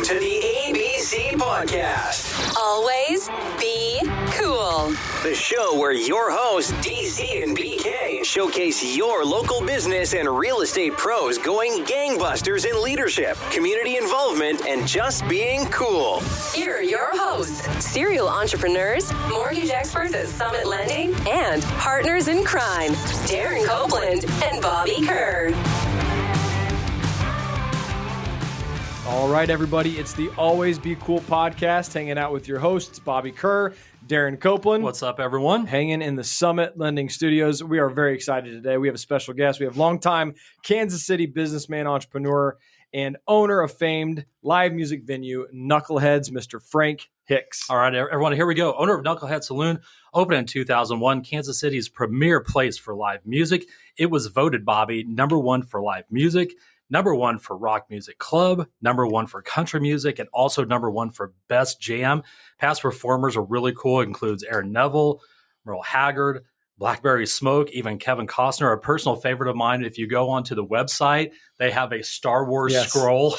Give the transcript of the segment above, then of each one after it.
to the ABC Podcast. Always be cool. The show where your hosts, DC and BK, showcase your local business and real estate pros going gangbusters in leadership, community involvement, and just being cool. Here are your hosts, serial entrepreneurs, mortgage experts at Summit Lending, and partners in crime, Darren Copeland and Bobby Kerr. All right, everybody, it's the Always Be Cool podcast, hanging out with your hosts, Bobby Kerr, Darren Copeland. What's up, everyone? Hanging in the Summit Lending Studios. We are very excited today. We have a special guest. We have longtime Kansas City businessman, entrepreneur, and owner of famed live music venue, Knuckleheads, Mr. Frank Hicks. All right, everyone, here we go. Owner of Knucklehead Saloon, opened in 2001, Kansas City's premier place for live music. It was voted, Bobby, #1 for live music, #1 for rock music club, #1 for country music, and also #1 for best jam. Past performers are really cool. It includes Neville, Merle, Haggard, Blackberry Smoke, even Kevin Costner. A personal favorite of mine, if you go onto the website, they have a Star Wars scroll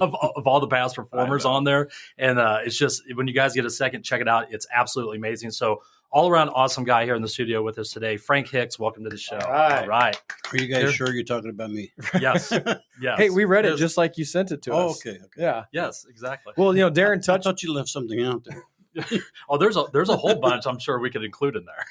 of all the past performers on there. And it's just, when you guys get a second, check it out. It's absolutely amazing. So all around awesome guy here in the studio with us today, Frank Hicks. Welcome to the show. All right. Are you guys sure you're talking about me? Yes. Yes. Hey, we read it just like you sent it to us. Okay. Yeah. Yes, exactly. Well, Darren I touched. thought you left something out there. Oh, there's a whole bunch I'm sure we could include in there.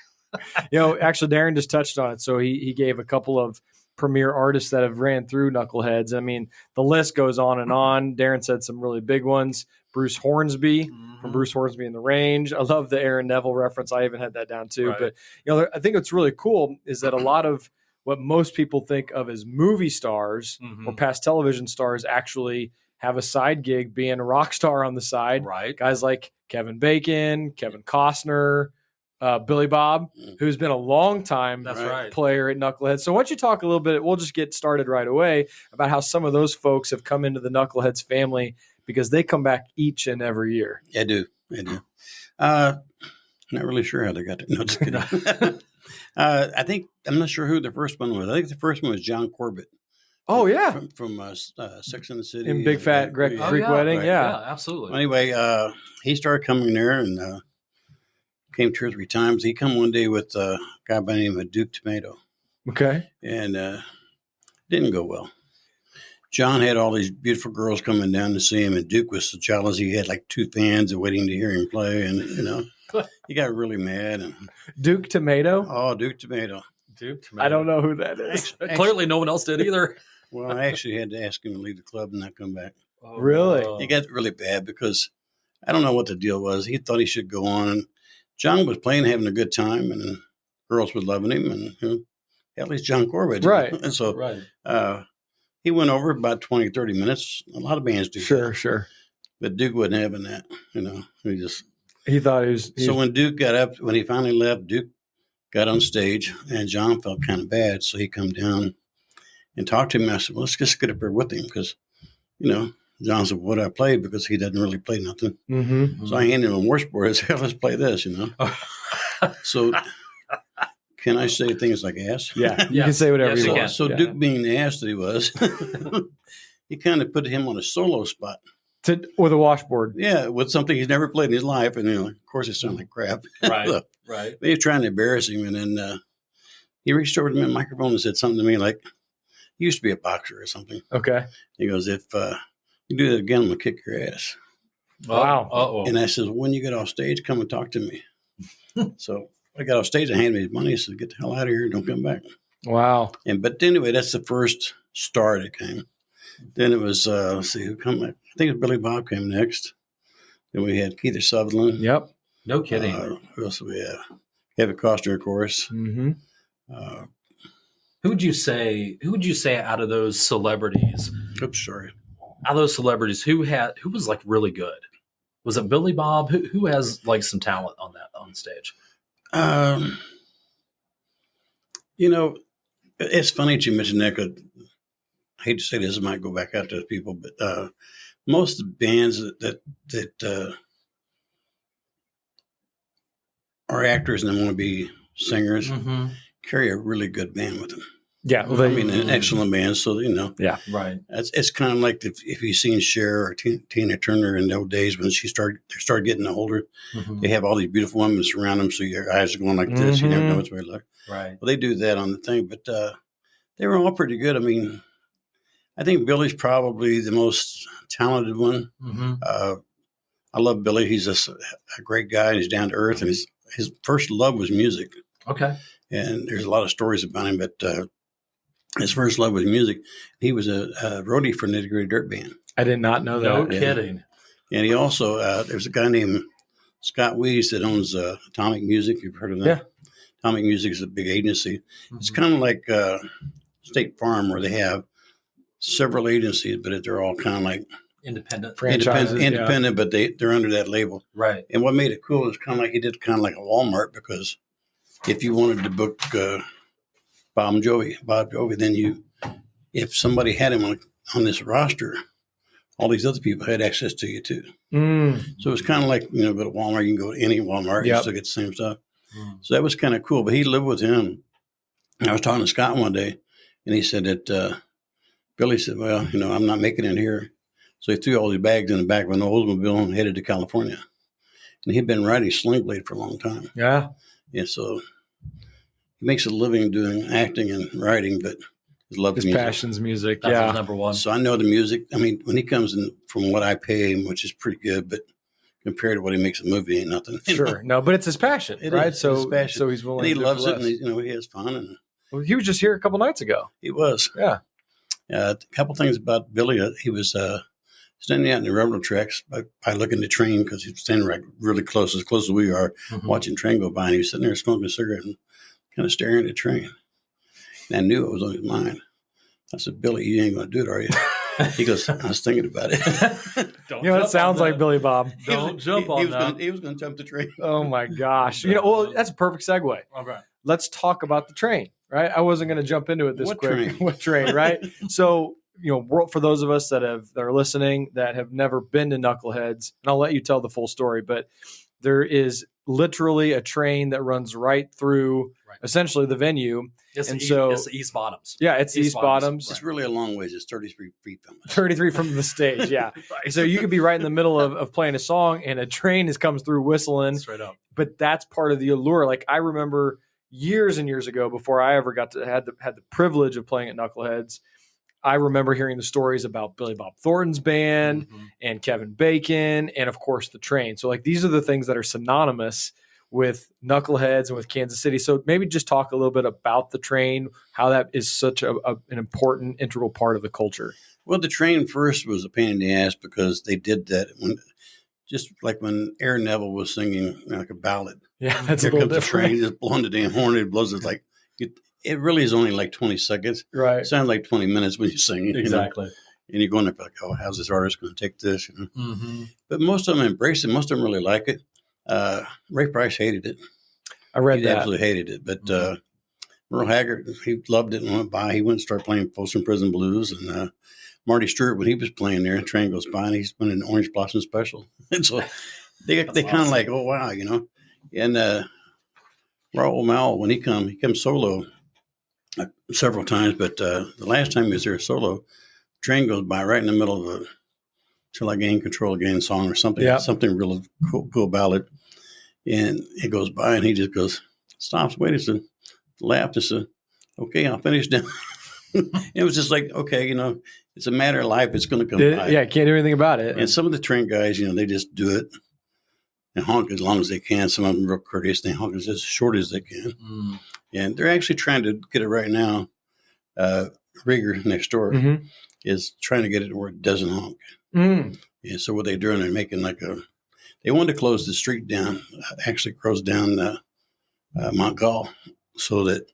Actually, Darren just touched on it. So he gave a couple of premier artists that have ran through Knuckleheads. I mean, the list goes on and on. Darren said some really big ones. Bruce Hornsby from Bruce Hornsby and the Range. I love the Aaron Neville reference. I even had that down too. Right. But I think what's really cool is that a lot of what most people think of as movie stars or past television stars actually have a side gig being a rock star on the side. Right. Guys like Kevin Bacon, Kevin Costner, Billy Bob, who's been a long time player at Knuckleheads. So why don't you talk a little bit, we'll just get started right away, about how some of those folks have come into the Knuckleheads family, because they come back each and every year. I do. Not really sure how they got it. No, just kidding. I'm not sure who the first one was. I think the first one was John Corbett. Oh, yeah. From Sex and the City. In Big Fat Greek Wedding, right. yeah. Absolutely. Anyway, he started coming there and came 2 or 3 times. He come one day with a guy by the name of Duke Tomato. Okay. And didn't go well. John had all these beautiful girls coming down to see him, and Duke was so jealous. He had like 2 fans waiting to hear him play, and he got really mad. And Duke Tomato? Oh, Duke Tomato. Duke Tomato. I don't know who that is. Clearly, no one else did either. Well, I actually had to ask him to leave the club and not come back. Oh, Really? no. It got really bad because I don't know what the deal was. He thought he should go on, and John was playing, having a good time, and girls were loving him, and at least John Corbett. Right. And so he went over about 20, 30 minutes. A lot of bands do that. Sure. But Duke wasn't having that, He thought he was. So when Duke got up, when he finally left, Duke got on stage, and John felt kind of bad. So he come down and talked to him. I said, well, let's just get up there with him because, John said, what I played, because he doesn't really play nothing. Mm-hmm. So I handed him a washboard. I said, let's play this, So can I say things like ass? Yeah, you can say whatever you want. So Duke, being the ass that he was, he kind of put him on a solo spot. With a washboard. Yeah, with something he's never played in his life. And, of course, it sounded like crap. Right, right. They were trying to embarrass him. And then he reached over to me on the microphone and said something to me like, he used to be a boxer or something. Okay. He goes, if you do that again, I'm going to kick your ass. Wow. Uh-oh. And I said, when you get off stage, come and talk to me. So I got off stage and handed me his money. I said, get the hell out of here. Don't come back. Wow. But anyway, that's the first star that came. Then it was, let's see, who come next? I think it was Billy Bob came next. Then we had Kiefer Sutherland. Yep. No kidding. Who else do we have? Kevin Costner, of course. Mm-hmm. Who would you say out of those celebrities? Oops, sorry. Out of those celebrities, who was like really good? Was it Billy Bob? Who has like some talent on stage? It's funny that you mentioned that, 'cause I hate to say this, it might go back out to people, but most of the bands that are actors and they want to be singers carry a really good band with them. Yeah, well, I mean, an excellent band. So yeah, right. It's kind of like if you've seen Cher or Tina Turner in those days when they started getting older, they have all these beautiful women surround them, so your eyes are going like this. You never know which way to look. Right. Well, they do that on the thing, but they were all pretty good. I mean, I think Billy's probably the most talented one. I love Billy. He's just a great guy, and he's down to earth. And his first love was music. Okay. And there's a lot of stories about him, but his first love was music. He was a roadie for Nitty Gritty Dirt Band. I did not know that. No kidding. And he also, there's a guy named Scott Weiss that owns Atomic Music. You've heard of that? Yeah. Atomic Music is a big agency. It's kind of like State Farm, where they have several agencies, but they're all kind of like independent franchises, independent, but they're under that label. Right. And what made it cool is kind of like he did kind of like a Walmart, because if you wanted to book Bob Jovi, then if somebody had him on this roster, all these other people had access to you too. So it's kind of like, go to Walmart, you can go to any Walmart, you still get the same stuff. So that was kind of cool. But he lived with him. And I was talking to Scott one day, and he said that Billy said, well, I'm not making it here. So he threw all these bags in the back of an Oldsmobile and headed to California. And he'd been riding Sling Blade for a long time. Yeah. Yeah, so he makes a living doing acting and writing, but his passion's music. That's his number one. So I know the music. I mean, when he comes in from what I pay him, which is pretty good, but compared to what he makes a movie, ain't nothing. Sure. No, but it's his passion, right? So his passion. So he's willing and he to do loves for it, less. and he has fun. And well, he was just here a couple nights ago. He was. Yeah. A couple things about Billy. He was standing out in the railroad tracks by looking at the train, because he was standing right really close as we are, watching the train go by. And he was sitting there smoking a cigarette and kind of staring at the train. And I knew it was on his mind. I said, Billy, you ain't going to do it, are you? He goes, I was thinking about it. It sounds like Billy Bob. Don't jump on that. He was going to jump the train. Oh, my gosh. Well, that's a perfect segue. Okay. Let's talk about the train, right? I wasn't going to jump into it this What quick. train? What train, right? So, for those of us that are listening that have never been to Knuckleheads, and I'll let you tell the full story, but there is literally a train that runs right through essentially the venue. It's the East Bottoms. Yeah, it's East Bottoms. It's really a long ways. It's 33 feet from us. 33 from the stage, yeah. Right. So you could be right in the middle of playing a song, and a train comes through whistling. Straight up. But that's part of the allure. Like, I remember years and years ago, before I ever had the privilege of playing at Knuckleheads, I remember hearing the stories about Billy Bob Thornton's band and Kevin Bacon, and of course the train. So like, these are the things that are synonymous with Knuckleheads and with Kansas City. So maybe just talk a little bit about the train, how that is such an important, integral part of the culture. Well, the train first was a pain in the ass, because they did that when Aaron Neville was singing like a ballad. Yeah, that's Here a little comes different. the train, just blowing the damn horn. It blows. It's like it really is only like 20 seconds. Right. It sounds like 20 minutes when you sing it. Exactly. And you're going up like, oh, how's this artist going to take this? But most of them embrace it. Most of them really like it. Ray Price hated it. I read He that. absolutely hated it. But Merle Haggard, he loved it and went by. He went and started playing Folsom Prison Blues. And Marty Stewart, when he was playing there, the train goes by, and he's winning an Orange Blossom Special. And so they kind of like, oh, wow, And Raul Mal, when he comes solo several times. But the last time he was there solo, train goes by right in the middle of a Till I Gain Control Again song or something, something really cool ballad. And it goes by, and he just goes, stops, wait a second, laughed and said, okay, I'll finish now. It was just like, okay, it's a matter of life. It's going to come by. Yeah, can't do anything about it. And some of the train guys, they just do it and honk as long as they can. Some of them real courteous. They honk as short as they can. And they're actually trying to get it right now. Rieger next door is trying to get it to where it doesn't honk. And so what they're doing, they're making they wanted to close the street down, actually close down Montgall, so that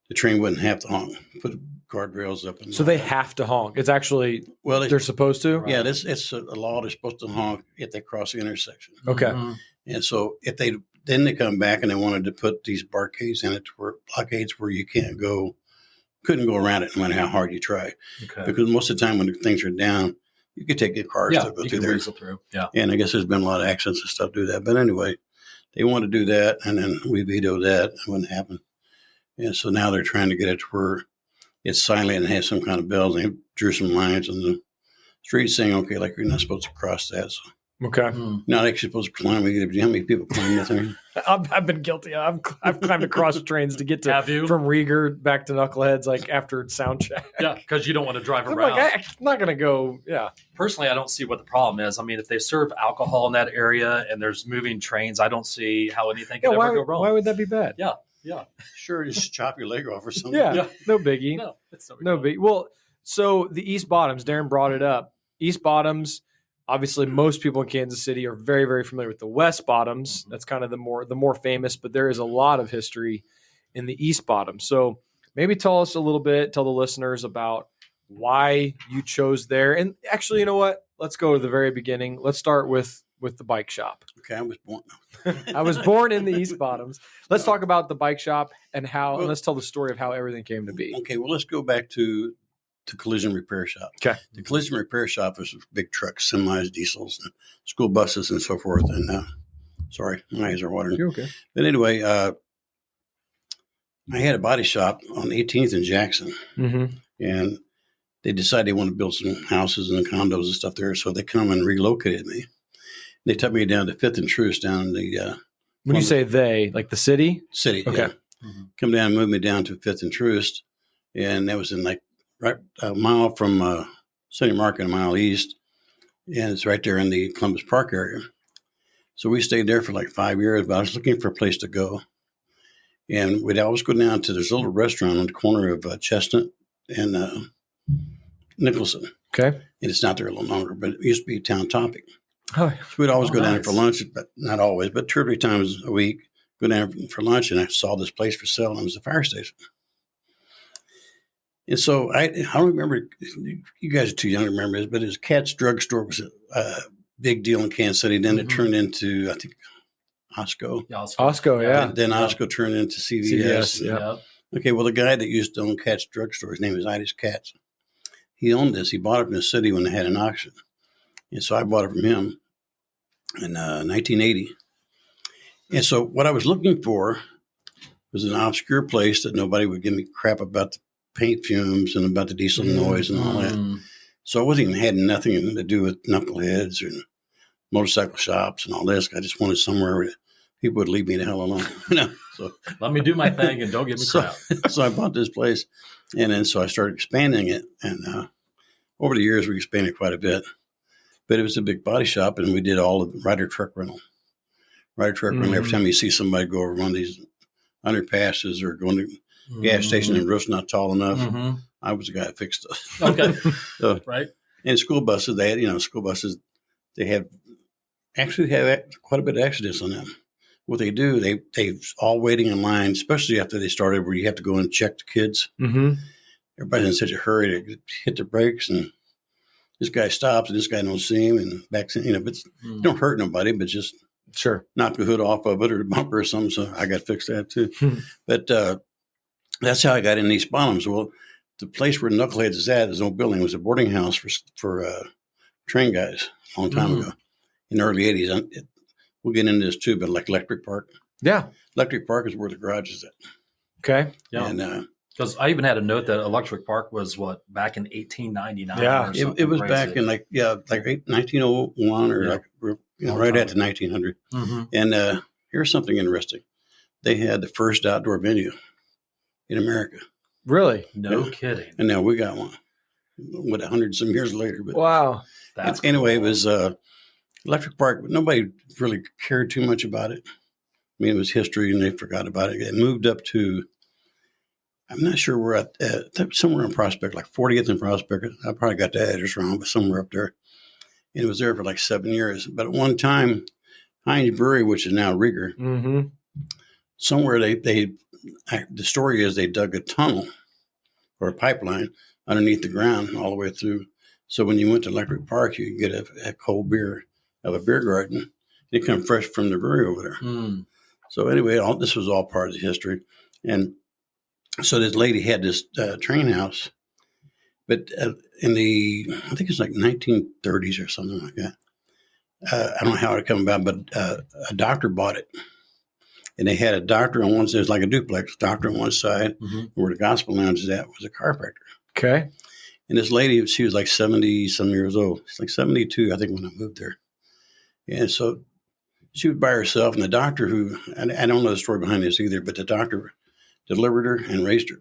the train wouldn't have to honk. Put guardrails up. So they have to honk. It's actually, they're supposed to? Yeah, it's a law. They're supposed to honk if they cross the intersection. Okay. And so if they come back and they wanted to put these blockades in it, blockades where you couldn't go around it no matter how hard you try. Okay. Because most of the time when things are down, you could take your cars to go through there. Through. Yeah. And I guess there's been a lot of accidents and stuff do that. But anyway, they want to do that, and then we vetoed that. It wouldn't happen. And so now they're trying to get it to where it's silent and has some kind of bells. And they drew some lines on the street saying, okay, like you're not supposed to cross that. So Okay. not actually supposed to climb it. Do you know how many people climb that thing? I've been guilty. I've climbed across trains to get to Have you? from Rieger back to Knuckleheads like after sound check. Yeah, because you don't want to drive I'm around. like, I'm not gonna go. Yeah. Personally, I don't see what the problem is. I mean, if they serve alcohol in that area and there's moving trains, I don't see how anything can ever go wrong. Why would that be bad? Yeah. Sure, just chop your leg off or something. Yeah. No biggie. No, it's No big. Well, so the East Bottoms, Darren brought it up. East Bottoms, obviously, most people in Kansas City are very, very familiar with the West Bottoms. That's kind of the more famous, but there is a lot of history in the East Bottoms. So maybe tell us a little bit, tell the listeners about why you chose there. And actually, you know what? Let's go to the very beginning. Let's start with the bike shop. Okay, I was born. I was born in the East Bottoms. Let's talk about the bike shop and and let's tell the story of how everything came to be. Okay, well, let's go back to the collision repair shop. Okay. The collision repair shop was big trucks, semis, diesels, and school buses, and so forth. And sorry, my eyes are watering. You're okay. But anyway, I had a body shop on 18th and Jackson, and they decided they want to build some houses and condos and stuff there, so they come and relocated me. They took me down to 5th and Truist down in the when you say they, like the city? City. Okay. Yeah. Come down and move me down to 5th and Truist, and that was in like right a mile from City Market, a mile east, and it's right there in the Columbus Park area. So we stayed there for like 5 years, but I was looking for a place to go. And we'd always go down to this little restaurant on the corner of Chestnut and Nicholson. Okay. And it's not there a little longer, but it used to be Town Topic. Oh, So we'd always go down there nice. for lunch, but not always, but 2 or 3 times a week, go down for lunch, and I saw this place for sale, and it was a fire station. And so I don't remember, you guys are too young to remember this, but it was Cat's Drug Store was a big deal in Kansas City. Then it turned into, I think, Osco. Yeah, Osco, yeah. And then Osco turned into CVS. Yeah. Okay, well, the guy that used to own Cat's Drug Store, his name is Itis Katz. He owned this. He bought it from the city when they had an auction. And so I bought it from him in 1980. And so what I was looking for was an obscure place that nobody would give me crap about the paint fumes and about the diesel noise and all that. So I wasn't even had nothing to do with Knuckleheads or motorcycle shops and all this. I just wanted somewhere where people would leave me the hell alone. So Let me do my thing and don't give me crap. So I bought this place, and then so I started expanding it. And over the years, we expanded quite a bit. But it was a big body shop, and we did all of the rider truck rental. Every time you see somebody go over one of these underpasses or going to a gas station and the roof's not tall enough, I was the guy that fixed it. Okay. So, Right. and school buses, they had, they have quite a bit of accidents on them. What they do, they all waiting in line, especially after they started where you have to go and check the kids. Everybody's in such a hurry to hit the brakes, and this guy stops and this guy don't see him and backs in, but don't hurt nobody, but just knock the hood off of it or the bumper or something. So I got fixed that too. But that's how I got in East Bottoms. Well, the place where Knuckleheads is at, there's no building. It was a boarding house for train guys a long time ago in the early 80s. We'll get into this too, but like Electric Park. Yeah. Electric Park is where the garage is at. Okay. Yeah. And because I even had a note that Electric Park was back in 1899. Yeah. It was crazy. Back in like 1901 or right at the 1900. And here's something interesting. They had the first outdoor venue in America. Really? No kidding. And now we got one. 100 some years later. But wow. That's anyway, it was Electric Park, but nobody really cared too much about it. I mean, it was history and they forgot about it. It moved up to, I'm not sure where, somewhere in Prospect, like 40th and Prospect. I probably got the address wrong, but somewhere up there. And it was there for like 7 years. But at one time, Heinz Brewery, which is now Rieger, somewhere the story is they dug a tunnel or a pipeline underneath the ground all the way through. So when you went to Electric Park, you could get a cold beer of a beer garden. It come fresh from the brewery over there. So anyway, this was all part of the history. And so this lady had this train house, but in I think it's like 1930s or something like that. I don't know how it came about, but a doctor bought it. And they had a doctor on one side. It was like a duplex, doctor on one side, where the gospel lounge is at was a chiropractor. Okay. And this lady, she was like 70-some years old. She's like 72, I think, when I moved there. And so she was by herself. And the doctor I don't know the story behind this either, but the doctor delivered her and raised her.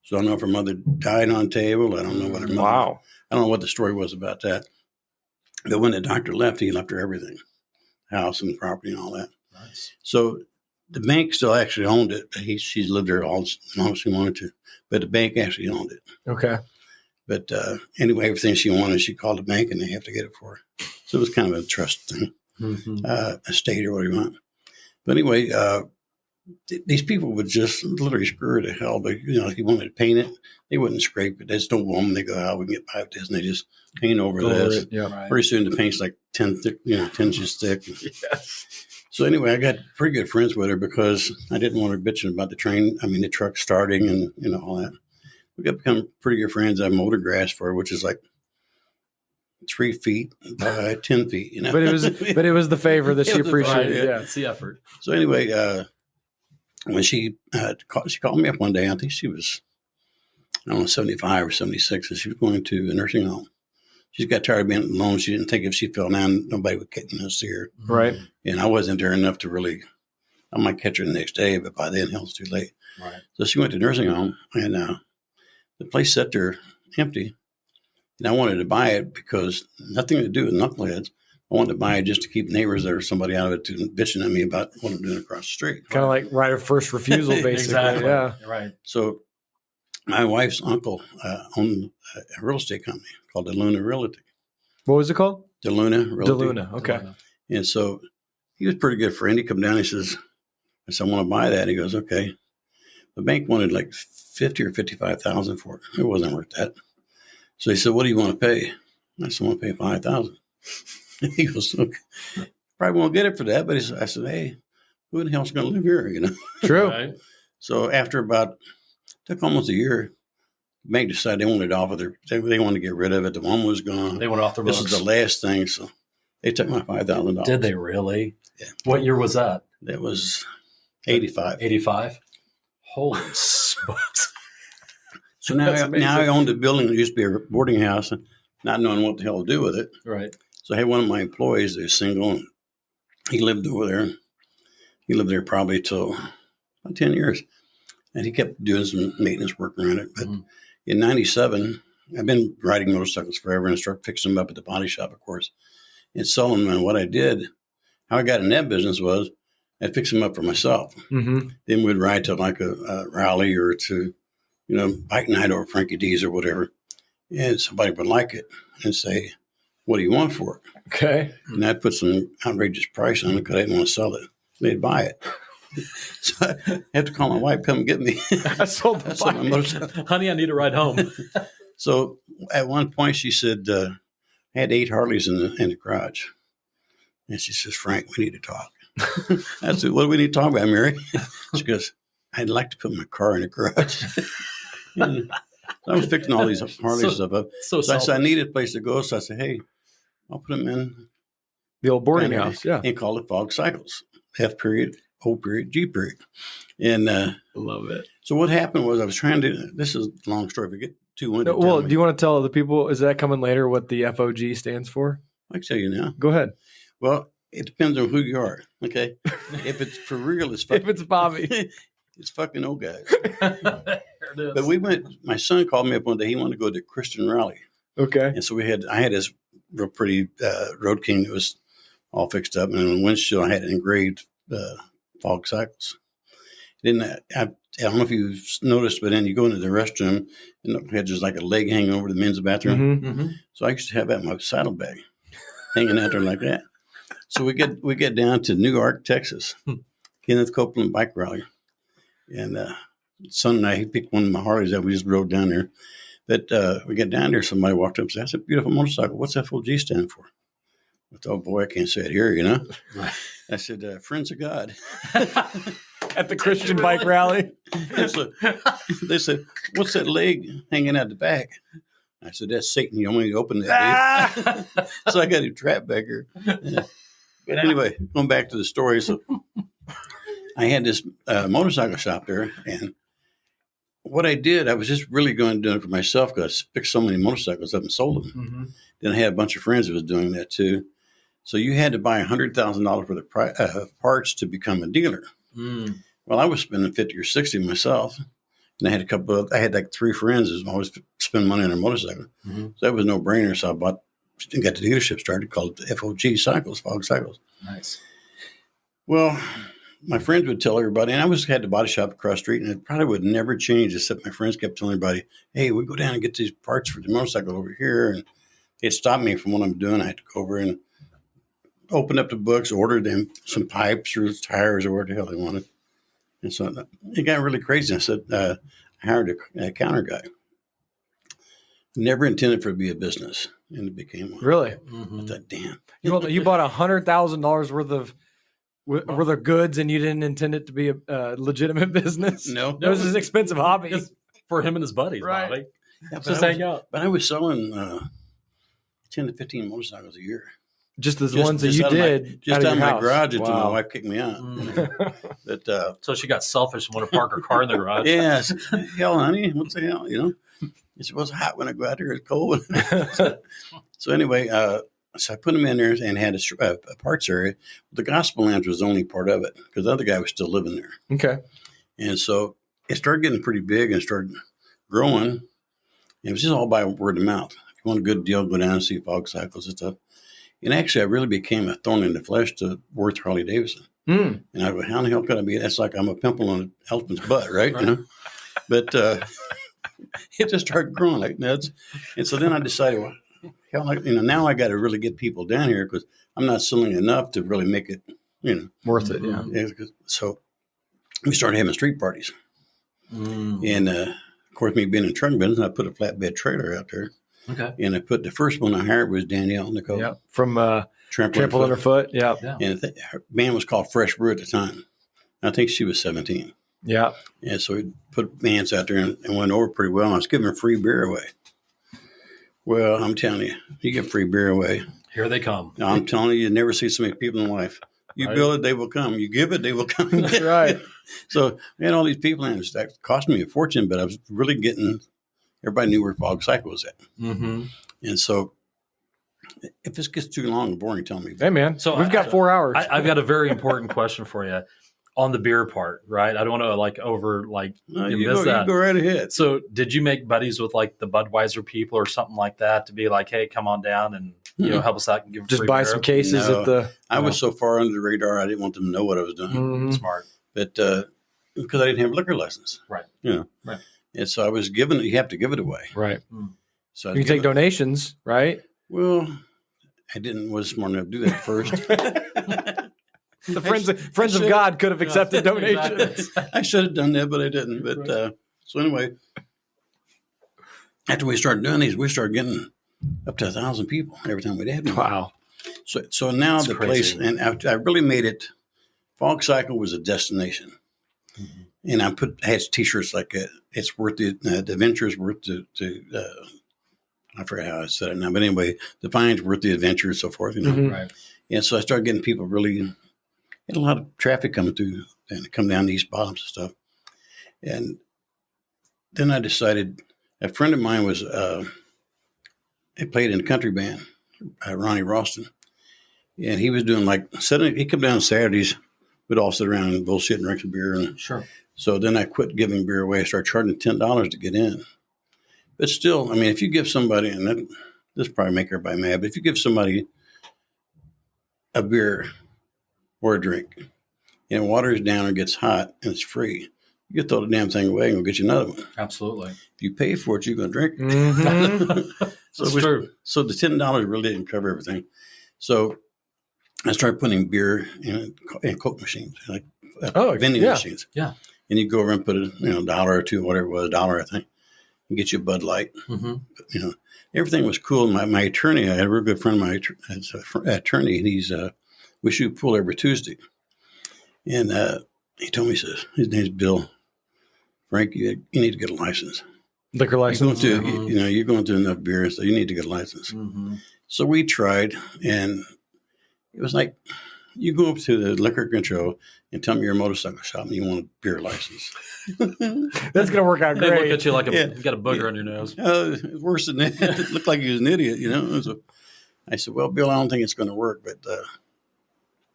So I don't know if her mother died on table. I don't know what her mother. Wow. I don't know what the story was about that. But when the doctor left, he left her everything, house and property and all that. Nice. So the bank still actually owned it. She's lived there as long as she wanted to, but the bank actually owned it. Okay. But anyway, everything she wanted, she called the bank and they have to get it for her. So it was kind of a trust thing, estate or whatever you want. But anyway, these people would just literally screw her to hell. But, if you wanted to paint it, they wouldn't scrape it. There's no woman. They go, we can get by with this. And they just paint over this. Yeah, right. Pretty soon the paint's like 10 inches thick. Yes. So anyway, I got pretty good friends with her because I didn't want her bitching about the truck starting and, all that. We got become pretty good friends. I mowed her grass for her, which is like 3 feet by 10 feet, But it was the favor that she appreciated. Yeah. It's the effort. So anyway, when she called me up one day, I think she was, 75 or 76, and she was going to a nursing home. She got tired of being alone. She didn't think if she fell down, nobody would see her. Right. And I wasn't there enough to really, I might catch her the next day, but by then, hell, it's too late. Right. So she went to nursing home, and the place sat there empty. And I wanted to buy it because nothing to do with Knuckleheads. I wanted to buy it just to keep neighbors or somebody out of it to bitching at me about what I'm doing across the street. Kind of like right of first refusal, basically. Exactly. Yeah. Right. So my wife's uncle owned a real estate company called DeLuna Realty. What was it called? DeLuna Realty. DeLuna. Okay. And so he was a pretty good friend. He come down, he says, I want to buy that. He goes, okay. The bank wanted like $50,000 or $55,000 for it. It wasn't worth that. So he said, what do you want to pay? I said, I want to pay $5,000. He goes, okay. Probably won't get it for that. But I said, hey, who in the hell's going to live here? True. Right. So after took almost a year, the bank decided they wanted to offer they wanted to get rid of it. The one was gone. They went off the books. This is the last thing. So they took my $5,000. Did they really? Yeah. What year was that? That was 85. 85? Holy smokes. So now I owned a building that used to be a boarding house, and not knowing what the hell to do with it. Right. So I had one of my employees, they're single, and he lived over there. He lived there probably till about 10 years. And he kept doing some maintenance work around it. But in 97, I've been riding motorcycles forever, and I started fixing them up at the body shop, of course, and selling them. And what I did, how I got in that business was I'd fix them up for myself. Mm-hmm. Then we'd ride to like a rally or to, bike night over Frankie D's or whatever. And somebody would like it and say, what do you want for it? Okay. And I'd put some outrageous price on it because I didn't want to sell it. They'd buy it. So I have to call my wife, come get me. I sold my motorcycle. Honey, I need a ride home. So at one point she said, I had 8 Harleys in the garage. And she says, Frank, we need to talk. I said, what do we need to talk about, Mary? She goes, I'd like to put my car in the garage. And I was fixing all these Harley stuff up. So I said, I need a place to go. So I said, hey, I'll put them in the old boarding house. Yeah. And call it F.O.G Cycles. F.O.G. And I love it. So what happened was I was trying to, this is a long story. If I get too winded. Well, do you want to tell the people, is that coming later, what the F.O.G. stands for? I can tell you now. Go ahead. Well, it depends on who you are. Okay. If it's for real, it's fucking. If it's Bobby. It's fucking old guys. But my son called me up one day. He wanted to go to Christian Rally. Okay. And so I had this real pretty Road King that was all fixed up. And on the windshield, I had engraved F.O.G Cycles. Then I don't know if you've noticed, but then you go into the restroom and it had just like a leg hanging over the men's bathroom. Mm-hmm. Mm-hmm. So I used to have that in my saddlebag, hanging out there like that. So we get down to Newark, Texas, Kenneth Copeland bike rally. And son and I, he picked one of my Harleys that we just rode down there. But we get down there, somebody walked up and said, that's a beautiful motorcycle. What's F.O.G. stand for? I thought, oh boy, I can't say it here, Right. I said, Friends of God. At the Christian bike rally. So they said, what's that leg hanging out the back? I said, that's Satan. You want me to open that? So I got him trapped back here. But anyway, going back to the story. So I had this motorcycle shop there, and what I did, I was just really going to do it for myself because I picked so many motorcycles up and sold them. Mm-hmm. Then I had a bunch of friends that was doing that too. So you had to buy $100,000 worth of parts to become a dealer. Mm. Well, I was spending 50 or 60 myself. And I had like 3 friends that always spend money on their motorcycle. Mm-hmm. So that was no brainer. So I got the dealership started called F.O.G cycles, F.O.G cycles. Nice. Well, my friends would tell everybody, and I had the body shop across the street, and it probably would never change, except my friends kept telling everybody, hey, we go down and get these parts for the motorcycle over here. And it stopped me from what I'm doing. I had to go over and open up the books, order them some pipes or tires or whatever the hell they wanted. And so it got really crazy. I said, I hired a counter guy. Never intended for it to be a business, and it became one. Really? Mm-hmm. I thought, damn. You bought $100,000 worth of goods, and you didn't intend it to be a legitimate business? No. It was an expensive hobby. Just for him and his buddies, Right. Bobby. Yeah, Just hang out. But I was selling 10 to 15 motorcycles a year. Just the ones that you did Just out of my house. garage until Wow. my wife kicked me out. But So she got selfish and wanted to park her car in the garage. yes, hell, honey, what the hell, you know? It was hot when I go out there. It's cold. So anyway, so I put them in there and had a parts area. The gospel lounge was the only part of it because the other guy was still living there. Okay. And so it started getting pretty big and started growing. It was just all by word of mouth. If you want a good deal, go down and see F.O.G cycles and stuff. And actually, I really became a thorn in the flesh to Worth Harley Davidson. Mm. And I go, how in the hell could I be? That's like I'm a pimple on an elephant's butt, right? You know? But it just started growing like nuts. And so then I decided, well, hell, now I got to really get people down here because I'm not selling enough to really make it, Worth it, yeah. So we started having street parties. Mm. And of course, me being in the truck business, I put a flatbed trailer out there. Okay. And I put the first one I hired was Danielle Nicole. Yeah. From Trampled Underfoot. Yeah. Yeah. And her band was called Fresh Brew at the time. I think she was 17. Yeah. And so we put bands out there and went over pretty well. I was giving her free beer away. Well, I'm telling you, you give free beer away. Here they come. Now, I'm telling you never see so many people in life. You build it, they will come. You give it, they will come. That's right. So we had all these people, and that cost me a fortune, but I was really getting, everybody knew where F.O.G cycle was at. Mm-hmm. And so if this gets too long and boring, tell me. Hey, man. So we've got 4 hours. I've got a very important question for you on the beer part, right? I don't want to No, you you miss that. go right ahead. So did you make buddies with like the Budweiser people or something like that to be like, hey, come on down and help us out and give Just free buy beer? some cases No. at the. I was so far under the radar, I didn't want them to know what I was doing. Mhm. Smart. But because I didn't have liquor license. Right. Right. And so I was given, you have to give it away. Right. So You can take donations, right? Well, wasn't smart enough to do that first. The friends of God could have accepted donations. I should have done that, but I didn't. But so anyway, after we started doing these, we started getting up to 1,000 people every time we'd have them. Wow. So now That's the crazy. place, and I really made it. F.O.G cycle was a destination, and I had T-shirts like it's worth the adventure is worth the I forget how I said it now, but anyway, the fine's worth the adventure and so forth. Mhm. Right. And so I started getting people really. Had a lot of traffic coming through and come down the East Bottoms and stuff. And then I decided, a friend of mine was, he played in a country band, Ronnie Ralston. And he was doing he'd come down Saturdays, we'd all sit around and bullshit and drink some beer. And Sure. so then I quit giving beer away. I started charging $10 to get in. But still, I mean, if you give somebody, and this probably make everybody mad, but if you give somebody a beer or a drink, and waters down or gets hot and it's free, you can throw the damn thing away and go get you another one. Absolutely. If you pay for it, you're going to drink it. Mhm. That's true. So the $10 really didn't cover everything. So I started putting beer in Coke machines, like vending machines. Yeah. And you go over and put a dollar or two, whatever it was, $1, I think, and get you a Bud Light. Mm-hmm. Everything was cool. My attorney, I had a real good friend of mine, attorney, and he's we shoot pool every Tuesday. And he told me, he says, his name's Bill. Frank, you need to get a license. Liquor license. You're going through enough beer, so you need to get a license. Mm-hmm. So we tried, and it was like you go up to the liquor control and tell me you're a motorcycle shop and you want a beer license. That's going to work out They great. look at you like you got a booger on your nose. It's worse than that. It looked like he was an idiot, you know. So I said, well, Bill, I don't think it's going to work. But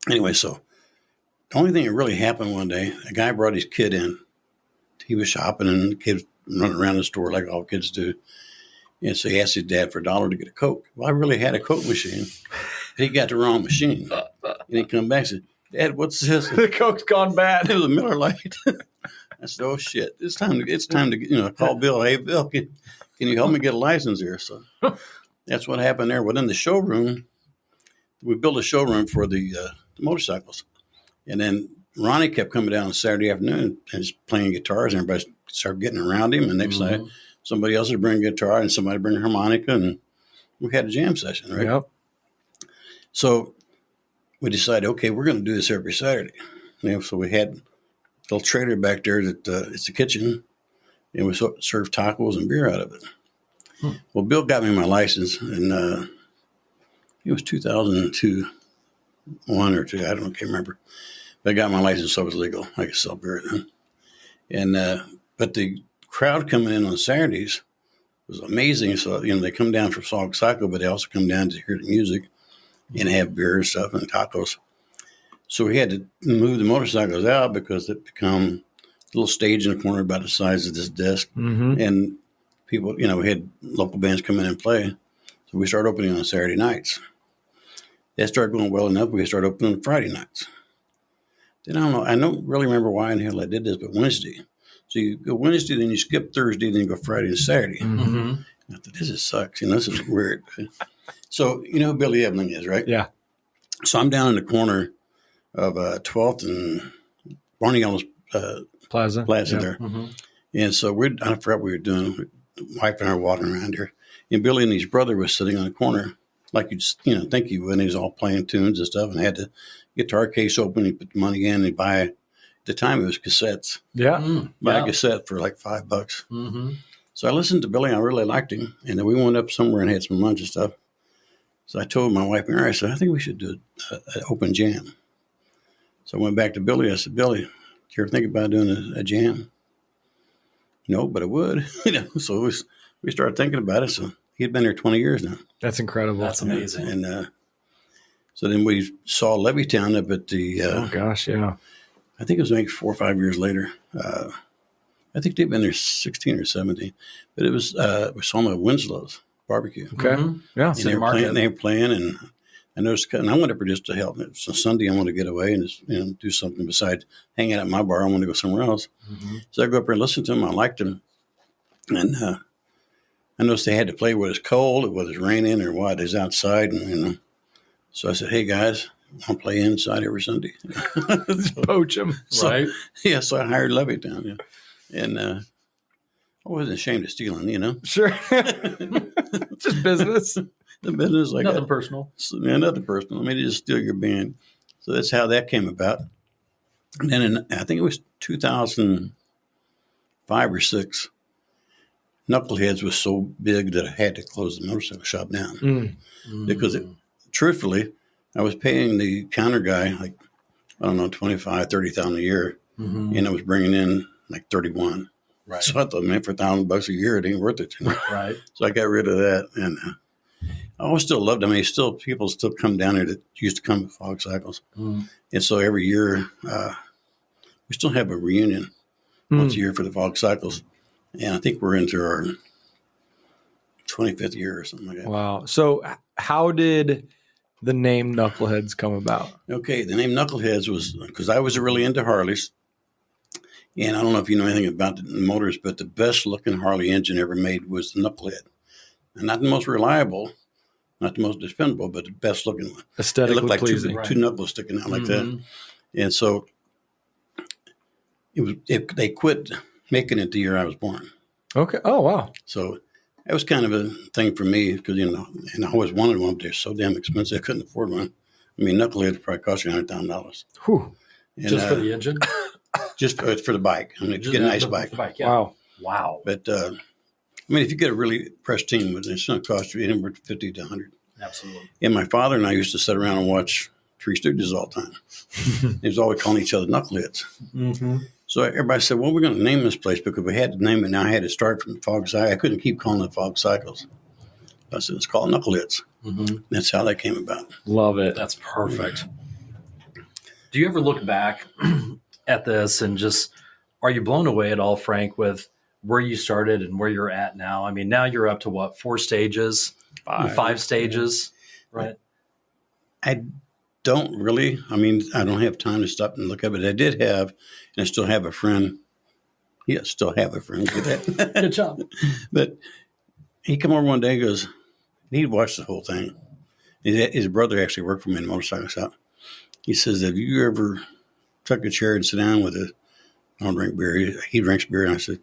anyway, so the only thing that really happened one day, a guy brought his kid in. He was shopping and the kid was running around the store like all kids do. And so he asked his dad for $1 to get a Coke. Well, I really had a Coke machine. He got the wrong machine. And he come back and said, Dad, what's this? The Coke's gone bad. It was a Miller Lite. I said, oh, shit. It's time to call Bill. Hey, Bill, can you help me get a license here? So that's what happened there. Well, in the showroom, we built a showroom for the motorcycles. And then Ronnie kept coming down on Saturday afternoon and just playing guitars, and everybody started getting around him. And next night, somebody else would bring a guitar and somebody would bring a harmonica, and we had a jam session, right? Yep. So we decided, okay, we're going to do this every Saturday. So we had a little trailer back there that it's a kitchen, and we serve tacos and beer out of it. Well, Bill got me my license, and it was 2002, 1 or 2, I can't remember. But I got my license, so it was legal. I could sell beer then. And but the crowd coming in on Saturdays was amazing. So they come down for Salt Cycle, but they also come down to hear the music and have beer and stuff and tacos. So we had to move the motorcycles out because it become a little stage in the corner about the size of this desk. And people, we had local bands come in and play. So we started opening on Saturday nights. That started going well enough. We started opening on Friday nights. Then I don't really remember why in the hell I did this, but Wednesday. So you go Wednesday, then you skip Thursday, then you go Friday and Saturday. I thought, this sucks. This is weird. So, who Billy Evelyn is, right? Yeah. So I'm down in the corner of 12th and Barney Yellow's Plaza there. And so I forgot what we were doing. My wife and I were walking around here. And Billy and his brother was sitting on the corner like you'd think he would. And he was all playing tunes and stuff and had the guitar case open. He put the money in and buy, at the time it was cassettes. Yeah. Buy a cassette for like $5. So I listened to Billy. I really liked him. And then we went up somewhere and had some lunch and stuff. So I told my wife, Mary, I said, I think we should do an open jam. So I went back to Billy. I said, Billy, do you ever think about doing a jam? No, but I would. So we started thinking about it. So he'd been there 20 years now. That's incredible. That's amazing. And so then we saw Levittown up at the... oh, gosh, yeah. I think it was maybe 4 or 5 years later. I think they've been there 16 or 17. But it was we saw them at Winslow's Barbecue. Okay. Yeah. And they were playing, and I noticed, and I went up there just to help. It's a Sunday, I want to get away and just do something besides hanging out at my bar. I want to go somewhere else. So I go up there and listen to them. I liked them. And I noticed they had to play whether it's cold or whether it's raining or what. It's outside. And, so I said, hey, guys, I want to play inside every Sunday. Just poach them. Right. Yeah, so I hired Levittown. Yeah. And I wasn't ashamed of stealing, Sure. Just business. The business. Like nothing personal. Nothing personal. I mean, just steal your band. So that's how that came about. And then I think it was 2005 or 6, Knuckleheads was so big that I had to close the motorcycle shop down. Because truthfully, I was paying the counter guy like, I don't know, $25,000, $30,000 a year. And I was bringing in like 31. Right. So I thought, man, for $1,000 a year, it ain't worth it. Right. So I got rid of that. And I always still loved it. I mean, people still come down here that used to come to F.O.G cycles. And so every year, we still have a reunion once a year for the F.O.G cycles. And I think we're into our 25th year or something like that. Wow. So how did the name Knuckleheads come about? Okay, the name Knuckleheads was because I was really into Harleys. And I don't know if you know anything about the motors, but the best looking Harley engine ever made was the Knucklehead. And not the most reliable, not the most dependable, but the best looking one. Aesthetically it looked like pleasing. two knuckles sticking out like that. And so they quit making it the year I was born. Okay. Oh, wow. So that was kind of a thing for me because, and I always wanted one, but they're so damn expensive, I couldn't afford one. I mean, Knucklehead probably cost you $100,000. Whew. Just for the engine? Just for the bike. I mean, if you get a nice bike. Yeah. Wow. But, I mean, if you get a really pristine one, it's going to cost you anywhere from $50 to $100. Absolutely. And my father and I used to sit around and watch Three Stooges all the time. He was always calling each other Knuckleheads. Mm-hmm. So everybody said, well, we're going to name this place because we had to name it. Now I had to start from Fog Cycle. I couldn't keep calling it Fog Cycles. I said, it's called Knuckleheads. Mm-hmm. That's how that came about. Love it. That's perfect. Do you ever look back at this and just, are you blown away at all, Frank, with where you started and where you're at now? I mean, now you're up to what, 4 stages? Five stages, right? I don't really. I mean, I don't have time to stop and look at it. I did have, and I still have a friend. Yeah, still have a friend. Good job. But he come over one day and goes, he'd watched the whole thing. His brother actually worked for me in a motorcycle shop. He says, have you ever took a chair and sit down with a, I don't drink beer. He drinks beer. And I said,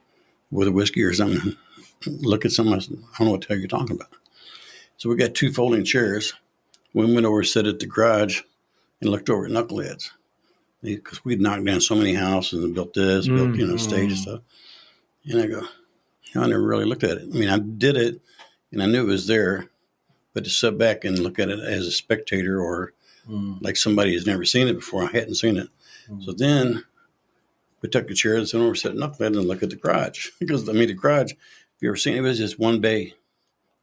with a whiskey or something. Look at something. I said, I don't know what the hell you're talking about. So we got 2 folding chairs. We went over, sat at the garage, and looked over at Knuckleheads. Because we'd knocked down so many houses and built this, built, stage and stuff. And I go, I never really looked at it. I mean, I did it, and I knew it was there. But to sit back and look at it as a spectator or like somebody who's never seen it before, I hadn't seen it. So then we took the chairs and over, sat at Knuckleheads and look at the garage. Because, I mean, the garage, if you ever seen it, was just one bay.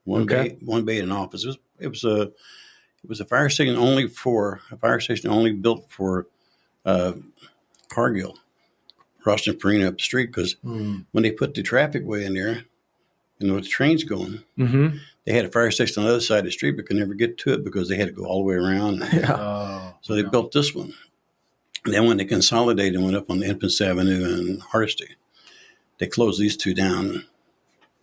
One bay in an office. It was a fire station only built for Cargill, Ross and Farina up the street. Because when they put the traffic way in there, and with the trains going, they had a fire station on the other side of the street, but could never get to it because they had to go all the way around. So they built this one. And then when they consolidated and went up on the Independence Avenue and Hardesty, they closed these 2 down.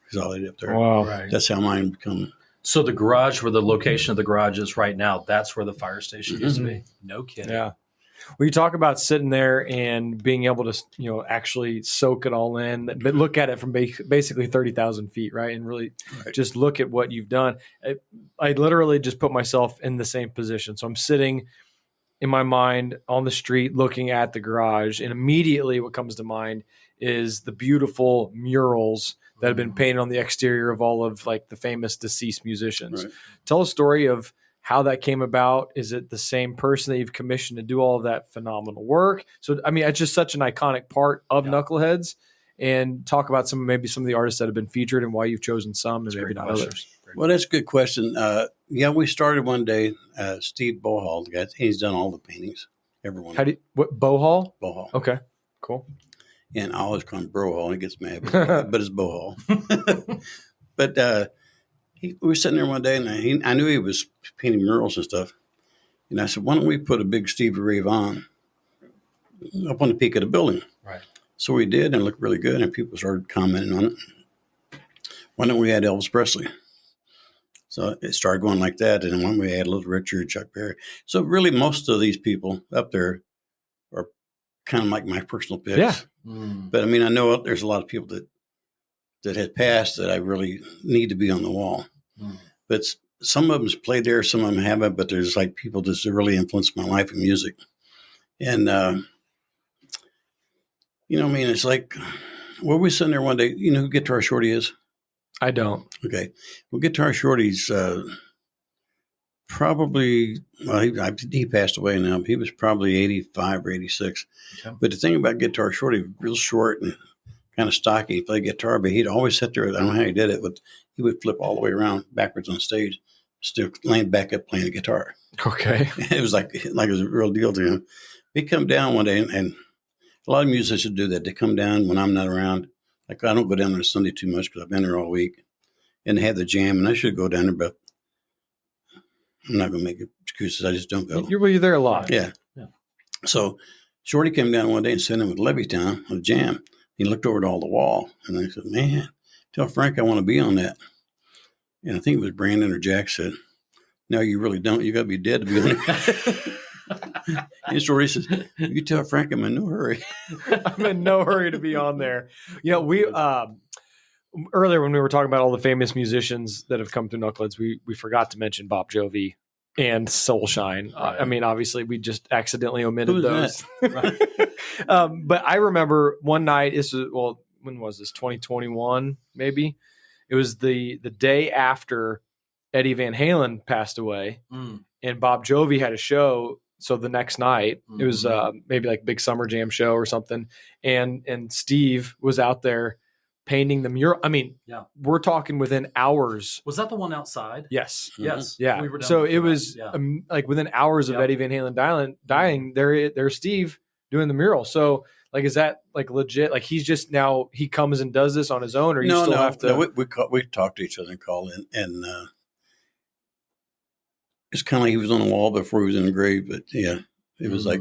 Consolidated up there. Wow. Right. That's how mine become. So the garage, where the location of the garage is right now, that's where the fire station used to be. No kidding. Yeah. Well, you talk about sitting there and being able to, actually soak it all in, but look at it from basically 30,000 feet, right? And really just look at what you've done. I literally just put myself in the same position. So I'm sitting in my mind on the street looking at the garage, and immediately what comes to mind is the beautiful murals that have been painted on the exterior of all of like the famous deceased musicians. Right. Tell a story of how that came about. Is it the same person that you've commissioned to do all of that phenomenal work? So, I mean, it's just such an iconic part of Knuckleheads, and talk about some of the artists that have been featured and why you've chosen some and maybe not others. Well, that's a good question. We started one day, Steve Bohall, the guy, he's done all the paintings, everyone. Bohall? Bohall. Okay, cool. And I always call him Brohall, and he gets mad, but it's Bohall. But we were sitting there one day, and I knew he was painting murals and stuff. And I said, why don't we put a big Stevie Ray Vaughan up on the peak of the building? Right. So we did, and it looked really good, and people started commenting on it. Why don't we add Elvis Presley? So it started going like that, and then when we add Little Richard, Chuck Berry. So really most of these people up there are kind of like my personal picks. Yeah. But I mean, I know there's a lot of people that had passed that I really need to be on the wall. But some of them's played there, some of them haven't, but there's like people that really influenced my life in music. And, I mean, it's like, we sitting there one day, you know who Guitar Shorty is? I don't. Okay. Well, Guitar Shorty's probably, he passed away now, but he was probably 85 or 86. Okay. But the thing about Guitar Shorty, real short and kind of stocky, he played guitar, but he'd always sit there, I don't know how he did it, but he would flip all the way around backwards on stage, still laying back up playing the guitar. Okay. It was like it was a real deal to him. He'd come down one day, and a lot of musicians do that. They come down when I'm not around. Like, I don't go down there Sunday too much because I've been there all week. And they have the jam, and I should go down there, but I'm not going to make excuses. I just don't go. You're there a lot. Yeah. So Shorty came down one day and sent him with Levittown on a jam. He looked over at all the wall, and I said, man, tell Frank I want to be on that. And I think it was Brandon or Jack said, no, you really don't. You got to be dead to be on it. And Shorty says, you tell Frank I'm in no hurry. I'm in no hurry to be on there. We earlier when we were talking about all the famous musicians that have come through Knuckleheads, we forgot to mention Bob Jovi and Soulshine. Right. I mean, obviously, we just accidentally omitted those. Right. But I remember one night, when was this? 2021, maybe? It was the day after Eddie Van Halen passed away, and Bob Jovi had a show So the next night, it was maybe like big summer jam show or something. And Steve was out there painting the mural. I mean, we're talking within hours. Was that the one outside? Yes. Yes. Yeah. We were down So there it for was that. like within hours of Eddie Van Halen dying, there's Steve doing the mural. So like, is that like legit? Like he's just now, he comes and does this on his own, or you still have to? No, we talked to each other and called in, and it's kind of like he was on the wall before he was in the grave. But yeah, it was like,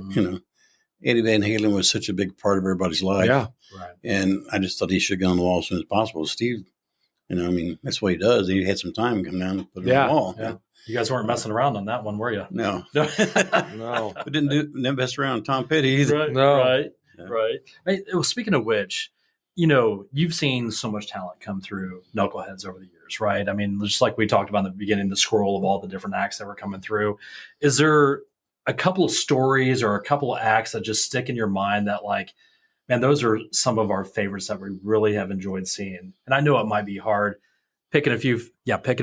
Eddie Van Halen was such a big part of everybody's life. Yeah. Right. And I just thought he should get on the wall as soon as possible. Steve, I mean, that's what he does. He had some time to come down and put it on the wall. Yeah. You guys weren't messing around on that one, were you? No. No. We never messed around with Tom Petty either. Right. No. Right. Yeah. Right. Hey, well, speaking of which, you've seen so much talent come through Knuckleheads over the years, right? I mean, just like we talked about in the beginning, the scroll of all the different acts that were coming through. Is there a couple of stories or a couple of acts that just stick in your mind that, like, man, those are some of our favorites that we really have enjoyed seeing? And I know it might be hard picking a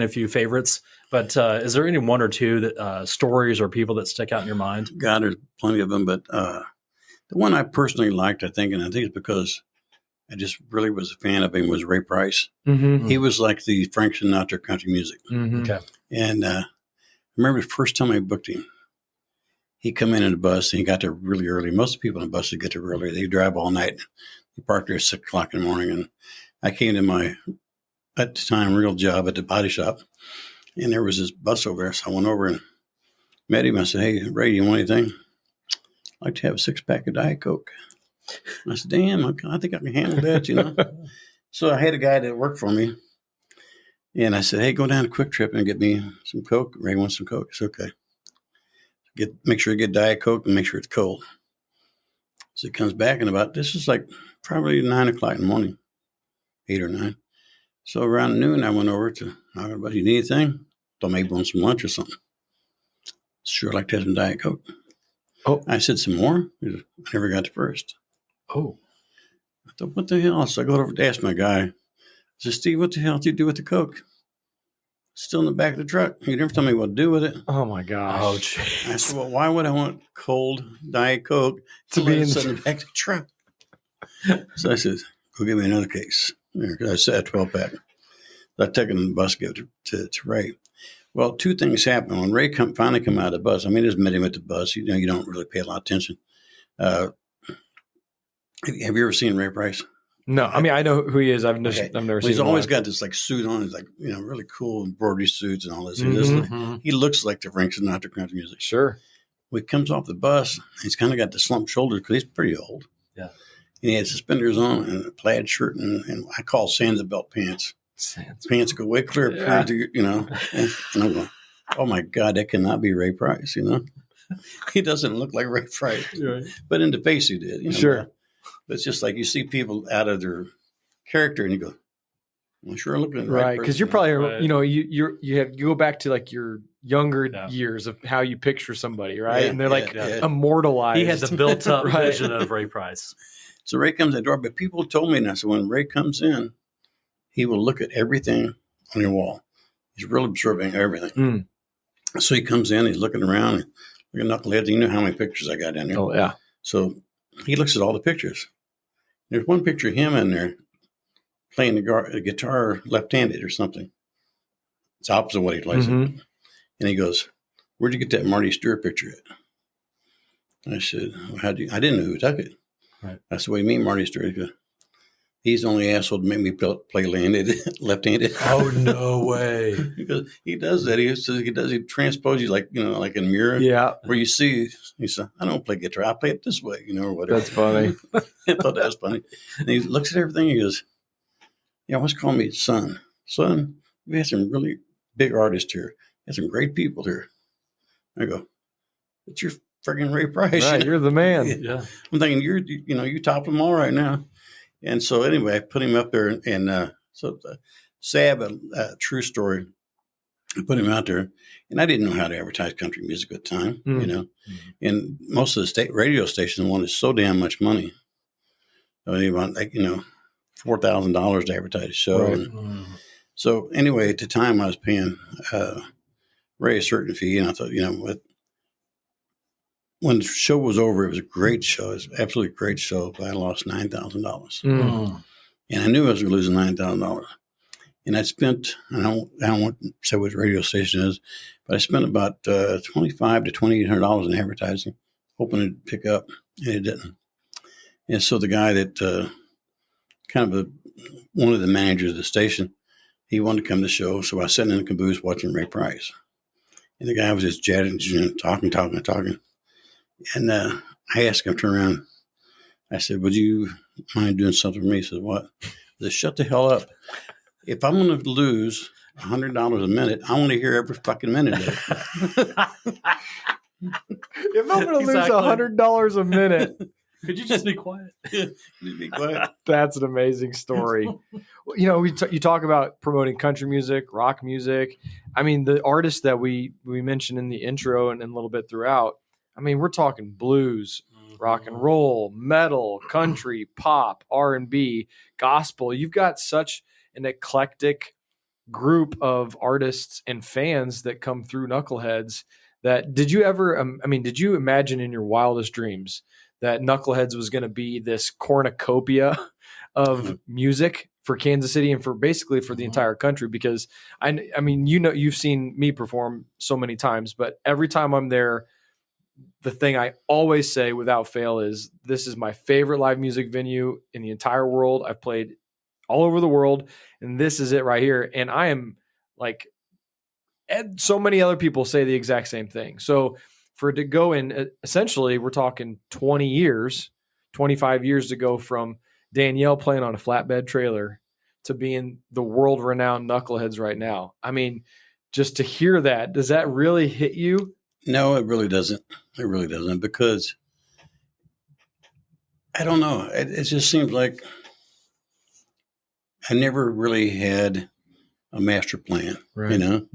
few favorites, but is there any one or two that stories or people that stick out in your mind? God, there's plenty of them, but the one I personally liked, I think it's because I just really was a fan of him, was Ray Price. Mm-hmm. He was like the Frank Sinatra country music. Mm-hmm. Okay. And I remember the first time I booked him, he come in a bus and he got there really early. Most people in buses get there early. They drive all night. He parked there at 6 o'clock in the morning. And I came to my, at the time, real job at the body shop. And there was this bus over there. So I went over and met him. I said, "Hey, Ray, you want anything? I'd like to have a 6-pack of Diet Coke." I said, "Damn, I think I can handle that, So I had a guy that worked for me. And I said, "Hey, go down to Quick Trip and get me some Coke." Ray wants some Coke. It's okay. Make sure you get Diet Coke and make sure it's cold. So he comes back and this is like probably 9 o'clock in the morning, 8 or 9. So around noon, I went over to Haggard. "You need anything?" Thought maybe want some lunch or something. "Sure, I'd like to have some Diet Coke." Oh, I said, "Some more?" He said, "I never got to first." Oh, I thought, what the hell? So I go over to ask my guy. I said, "Steve, what the hell did you do with the Coke?" "Still in the back of the truck. You never told me what to do with it." oh my gosh. oh, geez. I said, "Well, why would I want cold Diet Coke To be in the back of the truck?" So I said, "Go get me another case." I said a 12-pack. I took it on the bus, give it to Ray. Well, two things happened. When Ray finally come out of the bus, I just met him at the bus. You don't really pay a lot of attention. Have you ever seen Ray Price? No, I mean, I know who he is. I've never seen He's him always live. got this like suit on. He's like, really cool embroidery suits and all this. Mhm. He looks like the Frank Sinatra country music. Sure. When he comes off the bus, he's kind of got the slumped shoulders because he's pretty old. Yeah. And he had suspenders on and a plaid shirt and I call Sandra belt pants. Pants go way clear, Yeah. and I'm going, "Oh my God, that cannot be Ray Price, He doesn't look like Ray Price. Right. But in the face he did, Sure. But it's just like you see people out of their character and you go, "I'm sure looking at Right. Because you're probably, Right. you go back to like your younger years of how you picture somebody, right? Yeah, and they're like yeah. immortalized. He had the built-up Right. vision of Ray Price. So Ray comes in the door, but people told me now, so when Ray comes in, he will look at everything on your wall. He's really observing everything. Mm. So he comes in, he's looking around, looking at Knuckleheads. You know how many pictures I got in there. Oh, yeah. So he looks at all the pictures. There's one picture of him in there playing the guitar left-handed or something. It's opposite what he plays it. Mhm. And he goes, "Where'd you get that Marty Stewart picture at?" I said, "Well, I didn't know who took it." Right. I said, "What do you mean Marty Stewart?" He goes, "He's the only asshole to make me play left-handed." Oh, no way. Because he does that. He transposes like like in a mirror. Yeah. Where you see, he said, "I don't play guitar. I play it this way, or whatever." That's funny. I thought that was funny. And he looks at everything. He goes, "Yeah, what's call me son? Son, we had some really big artists here. We had some great people here." I go, "It's your friggin' Ray Price. Right. You're the man. Yeah. I'm thinking you top them all right now." And so anyway, I put him up there, and so sad but true story. I put him out there, and I didn't know how to advertise country music at the time, And most of the state radio stations wanted so damn much money. They want $4,000 to advertise a show. Right. And so anyway, at the time I was paying Ray a certain fee, and I thought, when the show was over, it was a great show. It was an absolutely great show, but I lost $9,000. And I knew I was going to lose $9,000. And I spent, I don't want to say what radio station it is, but I spent about $2,500 to $2,800 in advertising, hoping it'd pick up, and it didn't. And so the guy that one of the managers of the station, he wanted to come to the show. So I sat in the caboose watching Ray Price. And the guy was just chatting, talking. And I asked him to turn around. I said, would you mind doing something for me? He said, what? I said, shut the hell up. If I'm going to lose $100 a minute, I want to hear every fucking minute of it. If I'm going to lose $100 a minute, could you just be quiet? Be quiet. That's an amazing story. You know, you talk about promoting country music, rock music. I mean, the artists that we mentioned in the intro and a little bit throughout, I mean, we're talking blues, rock and roll, metal, country, pop, R&B, gospel. You've got such an eclectic group of artists and fans that come through Knuckleheads. That did you imagine in your wildest dreams that Knuckleheads was going to be this cornucopia of music for Kansas City and for basically for the entire country? Because I mean, you know, you've seen me perform so many times, but every time I'm there, the thing I always say without fail is this is my favorite live music venue in the entire world. I've played all over the world, and this is it right here. And I am like, and so many other people say the exact same thing. So for it to go in, essentially, we're talking 20 years, 25 years to go from Danielle playing on a flatbed trailer to being the world-renowned Knuckleheads right now. I mean, just to hear that, does that really hit you? No, it really doesn't. It really doesn't, because I don't know. It just seems like I never really had a master plan, right. You know,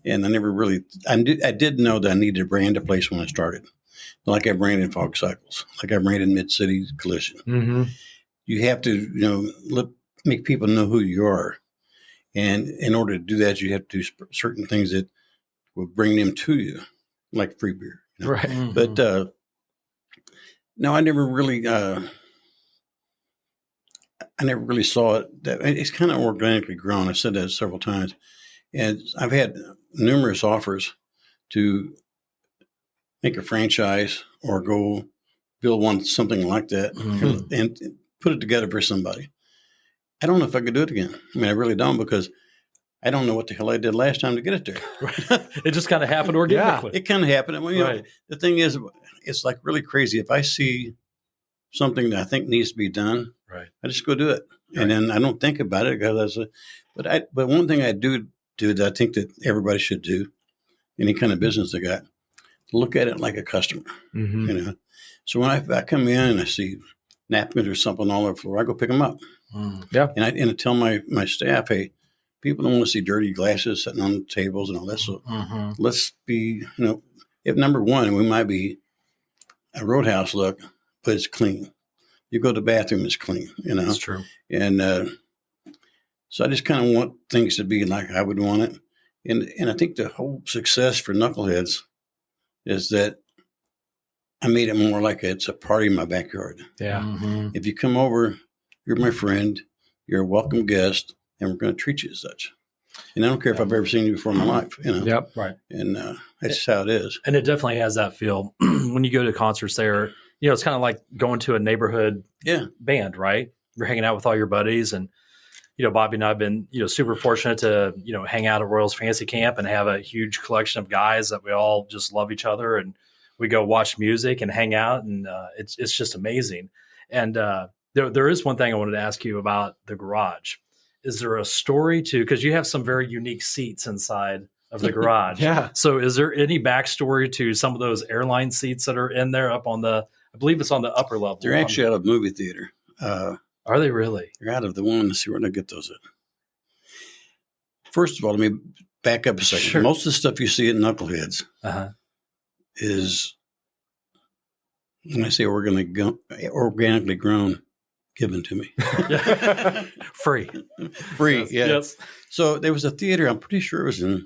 and I never really, I did know that I needed to brand a place when I started. Like I branded F.O.G Cycles, like I branded Mid-City Collision. You have to, you know, make people know who you are. And in order to do that, you have to do certain things that will bring them to you, like free beer. You know? Right. But no, I never really saw it. It's kind of organically grown. I've said that several times. And I've had numerous offers to make a franchise or go build something like that and put it together for somebody. I don't know if I could do it again. I mean, I really don't, because I don't know what the hell I did last time to get it there. Right. It just kind of happened organically. Yeah, it kind of happened. Well, you know, the thing is, it's like really crazy. If I see something that I think needs to be done, I just go do it. Right. And then I don't think about it. But one thing I do that I think that everybody should do, any kind of business they got, look at it like a customer. You know, so when I come in and I see napkins or something all over the floor, I go pick them up. Yeah, and I tell my staff, hey, people don't want to see dirty glasses sitting on the tables and all that. So let's be, you know, if number one, we might be a roadhouse look, but it's clean. You go to the bathroom, it's clean, you know. That's true. And so I just kind of want things to be like I would want it. And I think the whole success for Knuckleheads is that I made it more like it's a party in my backyard. Yeah. If you come over, you're my friend, you're a welcome guest, and we're going to treat you as such. And I don't care if I've ever seen you before in my life, you know. Yep. Right. And that's just how it is. And it definitely has that feel when you go to concerts there. You know, it's kind of like going to a neighborhood band, right? You're hanging out with all your buddies. And, you know, Bobby and I have been, you know, super fortunate to, you know, hang out at Royals Fantasy Camp and have a huge collection of guys that we all just love each other. And we go watch music and hang out. And it's just amazing. And there is one thing I wanted to ask you about the garage. Is there a story because you have some very unique seats inside of the garage. Yeah. So is there any backstory to some of those airline seats that are in there up on I believe it's on the upper level? They're actually out of movie theater. Are they really? They're out of the one. Let's see where they get those at. First of all, let me back up a second. Sure. Most of the stuff you see at Knuckleheads is, when I say organically grown, given to me. Free. Yeah. Yes. So there was a theater, I'm pretty sure it was in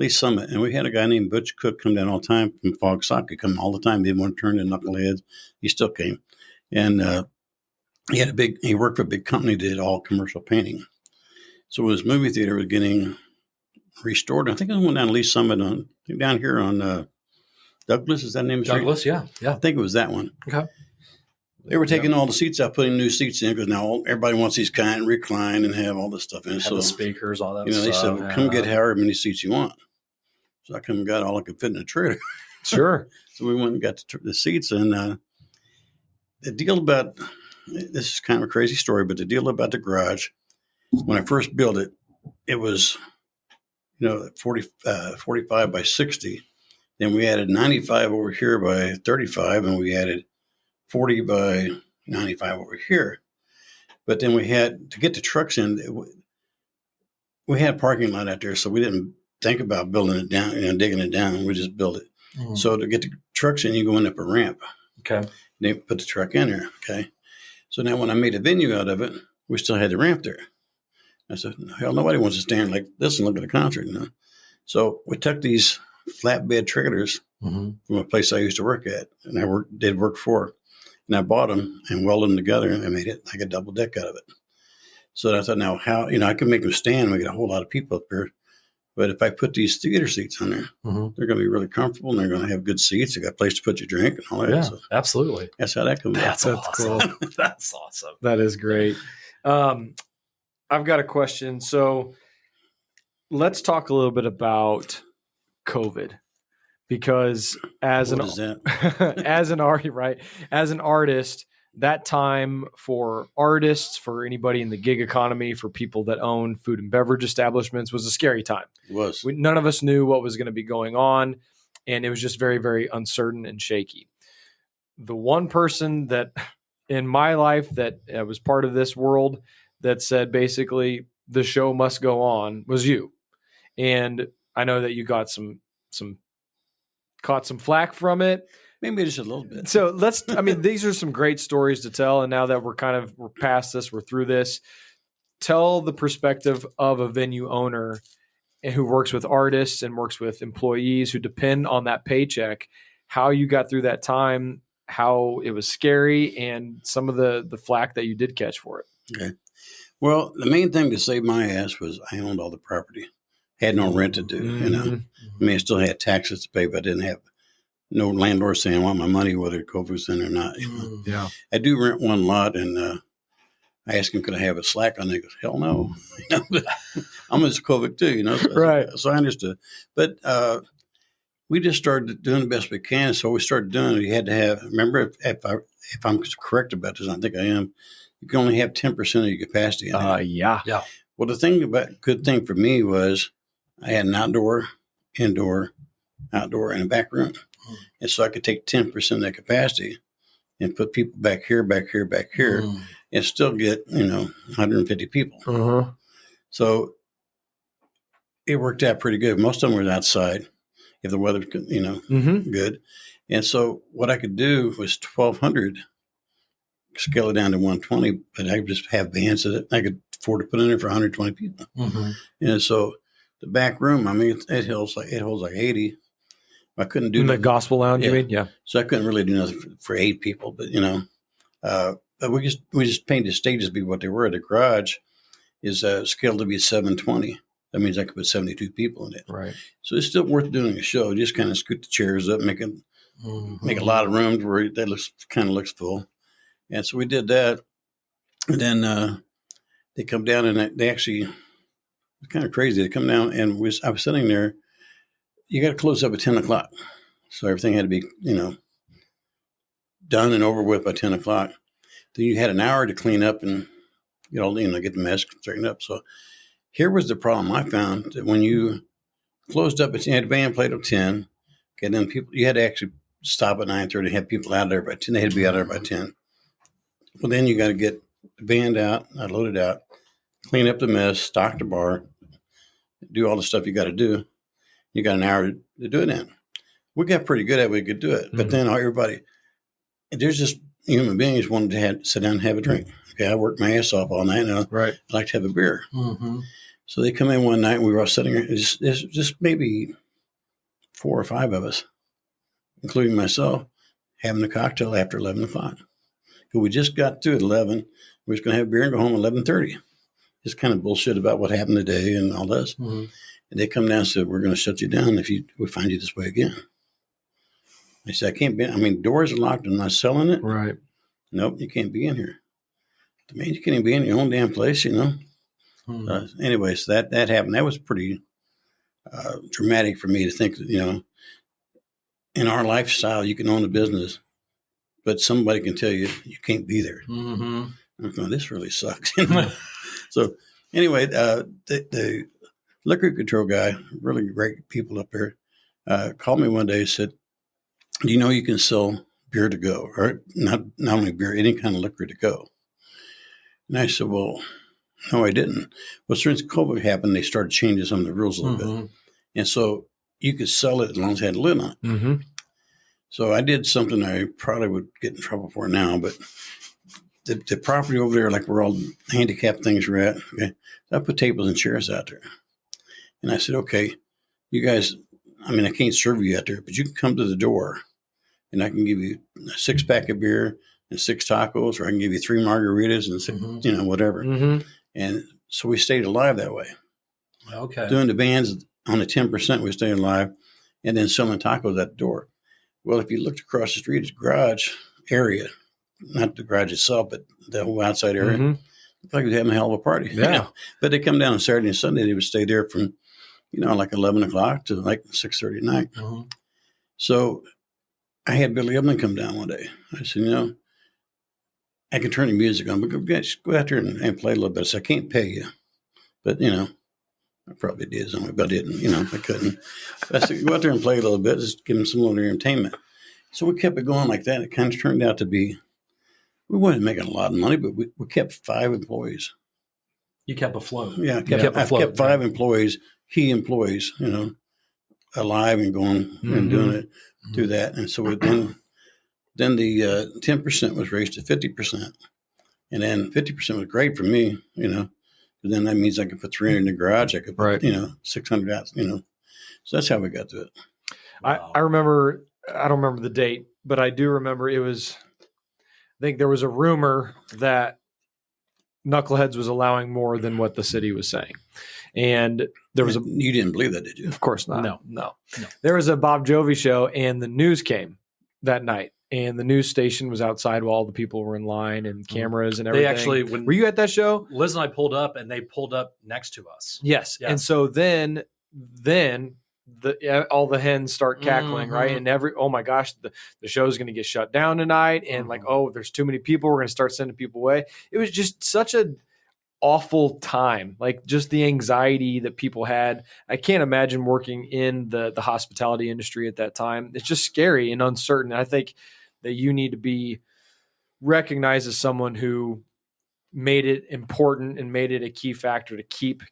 Lee Summit, and we had a guy named Butch Cook come down all the time from F.O.G Soccer, come all the time. He didn't want to turn to Knuckleheads. He still came. And he worked for a big company, did all commercial painting. So his movie theater was getting restored. I think it went down to Lee Summit down here on Douglas. Is that the name of the street? Douglas, yeah. I think it was that one. Okay. They were taking all the seats out, putting new seats in, because now everybody wants these kind, recline, and have all this stuff in. Have the speakers, all that stuff. They said, well, come get however many seats you want. So I come and got all I could fit in a trailer. Sure. So we went and got the seats. And the deal about, this is kind of a crazy story, but the deal about the garage, when I first built it, it was, 45 by 60. Then we added 95 over here by 35, and we added 40 by 95 over here. But then we had to get the trucks in. We had a parking lot out there, so we didn't think about building it down, digging it down. We just built it. Mm. So to get the trucks in, you go in up a ramp. Okay. They put the truck in there. Okay. So now when I made a venue out of it, we still had the ramp there. I said, hell, nobody wants to stand like this and look at a concert. So we took these flatbed trailers from a place I used to work at, and I did work for. And I bought them and welded them together, and I made it like a double deck out of it. So I thought, now how, I can make them stand and we get a whole lot of people up here. But if I put these theater seats on there, they're going to be really comfortable, and they're going to have good seats. They got a place to put your drink and all that. Yeah, so absolutely. That's how that comes out. That's awesome. Cool. That's awesome. That is great. I've got a question. So let's talk a little bit about COVID, because as an artist, that time for artists, for anybody in the gig economy, for people that own food and beverage establishments, was a scary time. It was. None of us knew what was going to be going on, and it was just very, very uncertain and shaky. The one person that in my life that was part of this world that said basically the show must go on was you. And I know that you got caught some flack from it. Maybe just a little bit. So these are some great stories to tell. And now that we're past this, we're through this, tell the perspective of a venue owner who works with artists and works with employees who depend on that paycheck, how you got through that time, how it was scary, and some of the flack that you did catch for it. Okay. Well, the main thing to save my ass was I owned all the property. Had no rent to do, I still had taxes to pay, but I didn't have no landlord saying I want my money, whether COVID's in or not. Yeah. I do rent one lot, and I asked him, could I have a slack on it? He goes, hell no. I'm as COVID too, So right. So I understood. But we just started doing the best we can. So we started doing it. You had to have, remember, if I'm correct about this, I think I am, you can only have 10% of your capacity. Yeah. Well, good thing for me was I had an outdoor, indoor, outdoor, and a back room. And so I could take 10% of that capacity and put people back here, and still get, 150 people. So it worked out pretty good. Most of them were outside if the weather, good. And so what I could do was 1,200, scale it down to 120, but I could just have bands that I could afford to put in there for 120 people. And so the back room, it holds like 80. I couldn't do the gospel lounge. You mean? Yeah. So I couldn't really do nothing for 8 people, but but we just painted stages to be what they were. The garage is scaled to be 720. That means I could put 72 people in it. Right. So it's still worth doing a show. Just kind of scoot the chairs up, make a lot of room where that looks full. And so we did that. And then they come down, and they actually, it's kind of crazy. They come down, and I was sitting there. You got to close up at 10 o'clock. So everything had to be, done and over with by 10 o'clock. Then you had an hour to clean up and get the mess straightened up. So here was the problem I found, that when you closed up, you had a band played at 10. Okay, then you had to actually stop at 9:30, have people out there by 10. They had to be out there by 10. Well, then you got to get the band out, load it out, clean up the mess, stock the bar, do all the stuff you got to do. You got an hour to do it in. We got pretty good at it. We could do it. But then there's just human beings wanted to sit down and have a drink. Okay, I worked my ass off all night, and I like to have a beer. So they come in one night and we were all sitting there. It's just maybe 4 or 5 of us, including myself, having a cocktail after 11 o'clock. We just got to at 11. We was going to have beer and go home at 11:30. Just kind of bullshit about what happened today and all this. Mm-hmm. And they come down and said, we're going to shut you down if we find you this way again. I said, I can't be. I mean, doors are locked. I'm not selling it. Right. Nope, you can't be in here. Man, you can't even be in your own damn place, you know. Mm-hmm. Anyways, that happened. That was pretty dramatic for me to think that, you know, in our lifestyle, you can own a business, but somebody can tell you you can't be there. Mm-hmm. I'm going, this really sucks. So anyway, the liquor control guy, really great people up there, called me one day and said, do you know you can sell beer to go, or not only beer, any kind of liquor to go? And I said, well, no, I didn't. Well, since COVID happened, they started changing some of the rules a little bit. And so you could sell it as long as it had a lid on it. Mm-hmm. So I did something I probably would get in trouble for now, but the property over there, like where all the handicapped things were at, okay, I put tables and chairs out there. And I said, okay, you guys, I mean, I can't serve you out there, but you can come to the door and I can give you a 6-pack of beer and 6 tacos, or I can give you 3 margaritas and 6, you know, whatever. Mm-hmm. And so we stayed alive that way. Okay. Doing the bands on the 10%, we stayed alive, and then selling tacos at the door. Well, if you looked across the street, it's garage area, not the garage itself, but the whole outside area. Mm-hmm. It's like we were having a hell of a party. Yeah. You know? But they come down on Saturday and Sunday. They would stay there from, you know, like 11 o'clock to like 6:30 at night. Mm-hmm. So I had Billy Upman come down one day. I said, you know, I can turn the music on, but go out there and play a little bit. So I can't pay you. But, you know, I probably did something, but I didn't, you know, I couldn't. But I said, go out there and play a little bit, just give them some little entertainment. So we kept it going like that. It kind of turned out to be, we weren't making a lot of money, but we kept 5 employees. You kept afloat. Yeah, I kept 5 employees, key employees, you know, alive and going and doing it through that. And so then the 10% was raised to 50%. And then 50% was great for me, you know. But then that means I could put 300 in the garage. I could put, you know, 600 out, you know. So that's how we got to it. Wow. I remember, I don't remember the date, but I do remember it was, I think there was a rumor that Knuckleheads was allowing more than what the city was saying. And there was you didn't believe that, did you? Of course not. No. There was a Bob Jovi show, and the news came that night. And the news station was outside while all the people were in line and cameras and everything. They actually, were you at that show? Liz and I pulled up, and they pulled up next to us. Yes. And so then all the hens start cackling, right? And oh my gosh, the show's going to get shut down tonight. And like, oh, there's too many people. We're going to start sending people away. It was just such an awful time. Like just the anxiety that people had. I can't imagine working in the hospitality industry at that time. It's just scary and uncertain. I think that you need to be recognized as someone who made it important and made it a key factor to keep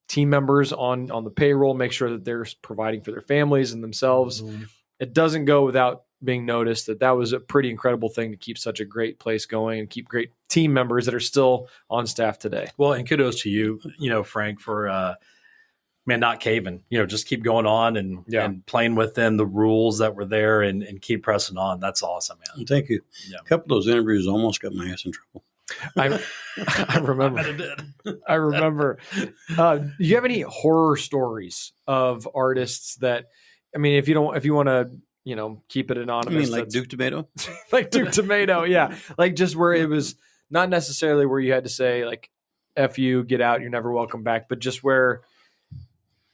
team members on the payroll, make sure that they're providing for their families and themselves. It doesn't go without being noticed that was a pretty incredible thing to keep such a great place going and keep great team members that are still on staff today. Well, and kudos to you, Frank, for not caving, just keep going on and playing within the rules that were there and keep pressing on. That's awesome, man. Thank you. Yeah. A couple of those interviews almost got my ass in trouble. I remember. I remember. Do you have any horror stories of artists that, I mean, if you want to, keep it anonymous. I mean, like Duke Tomato? Like Duke Tomato, yeah. Like just where it was not necessarily where you had to say like, F you, get out, you're never welcome back, but just where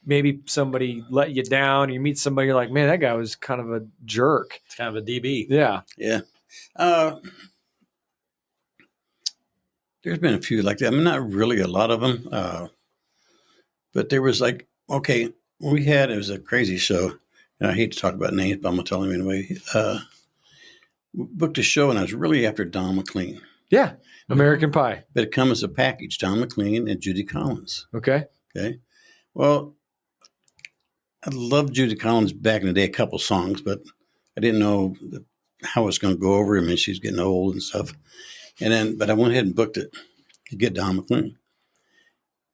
maybe somebody let you down, you meet somebody, you're like, man, that guy was kind of a jerk. It's kind of a DB. Yeah. Yeah. There's been a few like that. I mean, not really a lot of them. But there was like, it was a crazy show. And I hate to talk about names, but I'm going to tell him anyway. We booked a show, and I was really after Don McLean. Yeah. American Pie. But it comes as a package, Don McLean and Judy Collins. Okay. Well, I loved Judy Collins back in the day, a couple songs, but I didn't know how it was going to go over. I mean, she's getting old and stuff. But I went ahead and booked it to get Don McLean.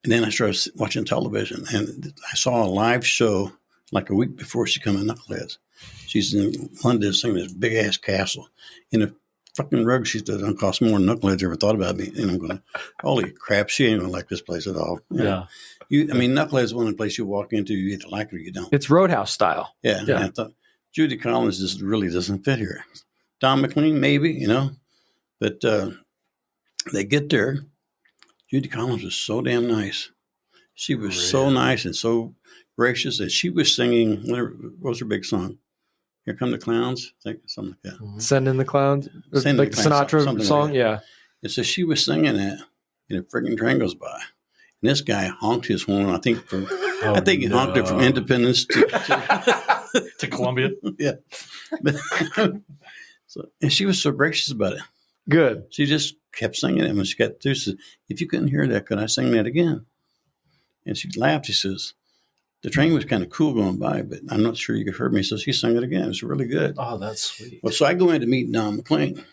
And then I started watching television, and I saw a live show like a week before she came to Knuckleheads. She's in London singing this big-ass castle. In a fucking rug she doesn't cost more than Knuckleheads ever thought about me. And I'm going, holy crap, she ain't going to like this place at all. Knuckleheads is one of the places you walk into, you either like it or you don't. It's Roadhouse style. Yeah. And I thought, Judy Collins just really doesn't fit here. Don McLean, maybe, But they get there. Judy Collins was so damn nice. She was so nice and so gracious. And she was singing, what was her big song? Here Come the Clowns? I think something like that. Mm-hmm. Send in the Clowns? Send like the Sinatra song? Like yeah. And so she was singing that, and a freaking train goes by. And this guy honked his horn, I think, he honked it from Independence to Columbia. Yeah. And she was so gracious about it. Good. She just kept singing it. When she got through, she said, if you couldn't hear that, could I sing that again? And she laughed. She says, the train was kind of cool going by, but I'm not sure you could hear me. So she sang it again. It was really good. Oh, that's sweet. Well, so I go in to meet Don McLean.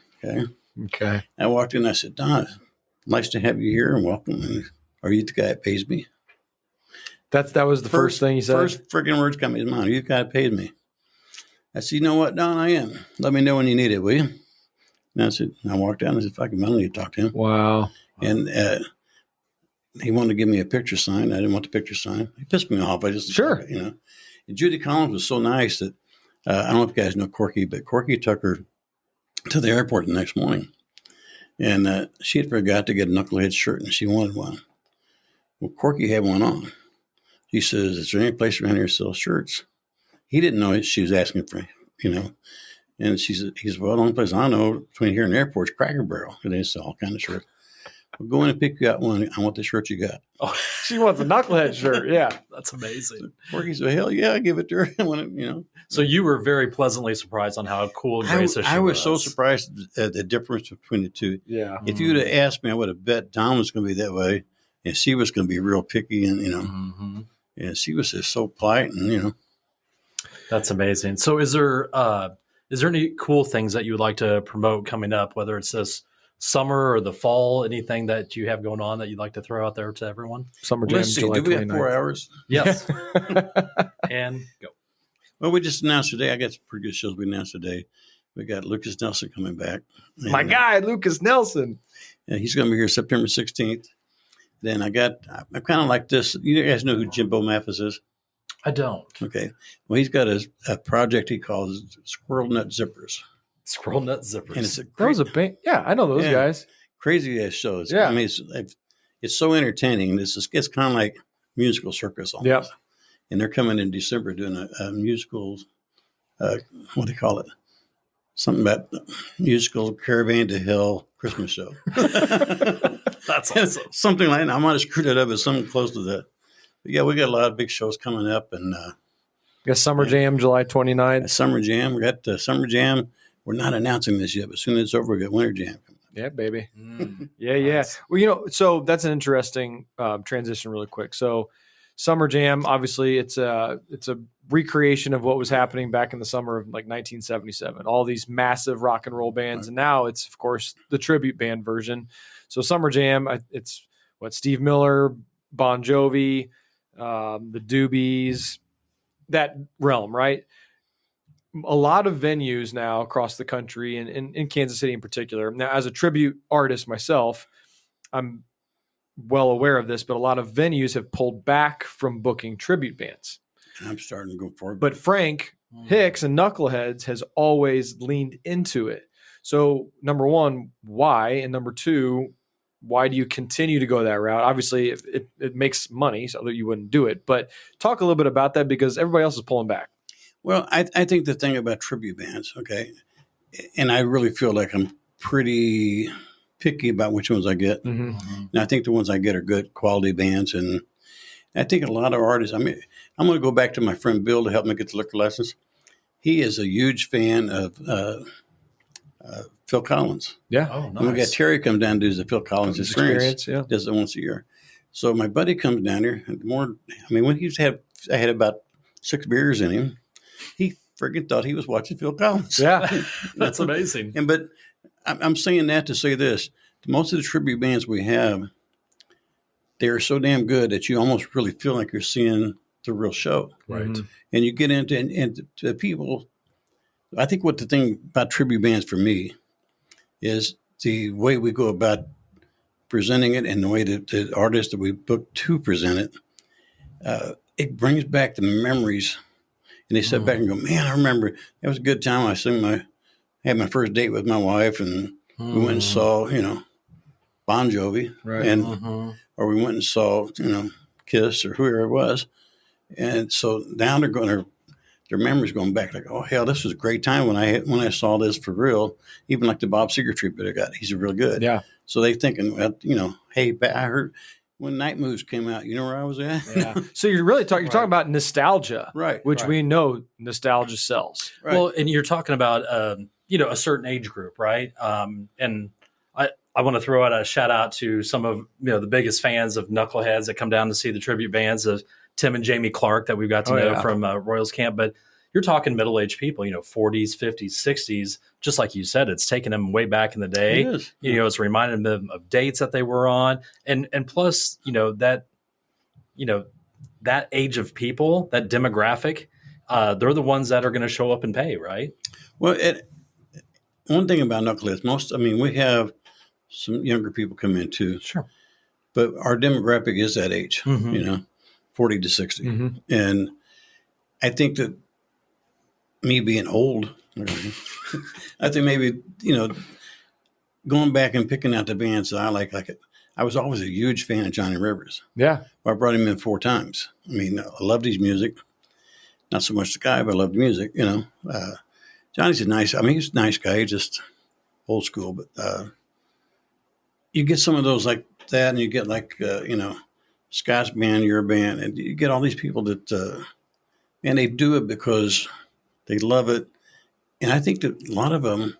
Okay. I walked in and I said, Don, nice to have you here and welcome. And are you the guy that pays me? That was the first thing you said? First freaking words come to his mind. Are you the guy that pays me? I said, you know what, Don, I am. Let me know when you need it, will you? And I walked down and I said, fucking, I don't need to talk to him. Wow. And he wanted to give me a picture sign. I didn't want the picture sign. He pissed me off. Sure. And Judy Collins was so nice that I don't know if you guys know Corky, but Corky took her to the airport the next morning. And she had forgot to get a Knucklehead shirt, and she wanted one. Well, Corky had one on. He says, is there any place around here that sells shirts? He didn't know she was asking for, And he said, well, the only place I know between here and the airport is Cracker Barrel. And they sell all kind of shirts. We'll go in and pick you out one. I want the shirt you got. Oh, she wants a Knucklehead shirt. Yeah. That's amazing. Corky said, hell yeah, I give it to her. I want it, So you were very pleasantly surprised on how cool and gracious she was. I was so surprised at the difference between the two. Yeah. If you would have asked me, I would have bet Don was going to be that way, and she was going to be real picky, and and she was just so polite, and That's amazing. So is there any cool things that you would like to promote coming up, whether it's this summer or the fall, anything that you have going on that you'd like to throw out there to everyone? Summer Jam, July 29th. Do we have 4 hours? Yes. And go. Well, we just announced today. I got some pretty good shows we announced today. We got Lucas Nelson coming back. My guy, Lucas Nelson. Yeah, he's going to be here September 16th. Then I kind of like this. You guys know who Jimbo Mathis is? I don't. Okay. Well, he's got a project he calls Squirrel Nut Zippers. Squirrel Nut Zippers. And it's That was a band. Yeah, I know those guys. Crazy ass shows. Yeah. I mean, it's so entertaining. It's kind of like musical circus almost. Yep. And they're coming in December doing a musical, what do they call it? Something about musical Caravan to Hell Christmas show. That's awesome. Something like that. I might have screwed it up, but something close to that. But yeah, we got a lot of big shows coming up. And We got Summer Jam, July 29th. Summer Jam. We got Summer Jam. We're not announcing this yet, but as soon as it's over, we got Winter Jam. Yeah, baby. Yeah. Nice. Well, so that's an interesting transition really quick. So Summer Jam, obviously it's a recreation of what was happening back in the summer of like 1977, all these massive rock and roll bands. Right. And now it's, of course, the tribute band version. So Summer Jam, it's Steve Miller, Bon Jovi, the Doobies, that realm, right? A lot of venues now across the country and in Kansas City in particular. Now, as a tribute artist myself, I'm well aware of this, but a lot of venues have pulled back from booking tribute bands. I'm starting to go forward. But Frank Hicks and Knuckleheads has always leaned into it. So number one, why? And number two, why do you continue to go that route? Obviously, it makes money, so that you wouldn't do it. But talk a little bit about that because everybody else is pulling back. Well, I think the thing about tribute bands, okay, and I really feel like I'm pretty picky about which ones I get. Mm-hmm. And I think the ones I get are good quality bands. And I think a lot of artists, I mean, I'm going to go back to my friend Bill to help me get the liquor license. He is a huge fan of Phil Collins. Yeah. Oh, nice. And we got Terry come down and do the Phil Collins experience. Yeah. Does it once a year. So my buddy comes down here and when I had about 6 beers in him. He freaking thought he was watching Phil Collins. Yeah. That's amazing. But I'm saying that to say this. Most of the tribute bands we have, they're so damn good that you almost really feel like you're seeing the real show. Right. Mhm. And you get into, and the people, I think what the thing about tribute bands for me is the way we go about presenting it and the way that the artists that we book to present it, it brings back the memories. And they sit back and go, man, I remember that was a good time. Had my first date with my wife, and we went and saw, Bon Jovi, Right. and or we went and saw, Kiss or whoever it was. And so now their memories going back like, oh hell, this was a great time when I saw this for real. Even like the Bob Seger tribute I got, he's real good. Yeah. So they thinking, hey, I heard when Night Moves came out, you know where I was at? Yeah. So you're really talking about nostalgia, Right. which right. we know nostalgia sells. Right. Well, and you're talking about, a certain age group, right? And I want to throw out a shout out to some of the biggest fans of Knuckleheads that come down to see the tribute bands of Tim and Jamie Clark that we've got to know from Royals Camp. But you're talking middle-aged people, 40s, 50s, 60s. Just like you said, it's taking them way back in the day. It is. It's reminding them of dates that they were on, and plus, that age of people, that demographic, they're the ones that are going to show up and pay, right? Well, one thing about Knuckleheads, we have some younger people come in too. Sure. But our demographic is that age, 40 to 60. Mm-hmm. And I think that me being old, I think maybe, going back and picking out the bands that I like it. I was always a huge fan of Johnny Rivers. Yeah. I brought him in 4 times. I loved his music. Not so much the guy, but I loved the music, Johnny's he's a nice guy. He's just old school, but you get some of those like that, and you get like, Scott's band, your band, and you get all these people that, and they do it because they love it. And I think that a lot of them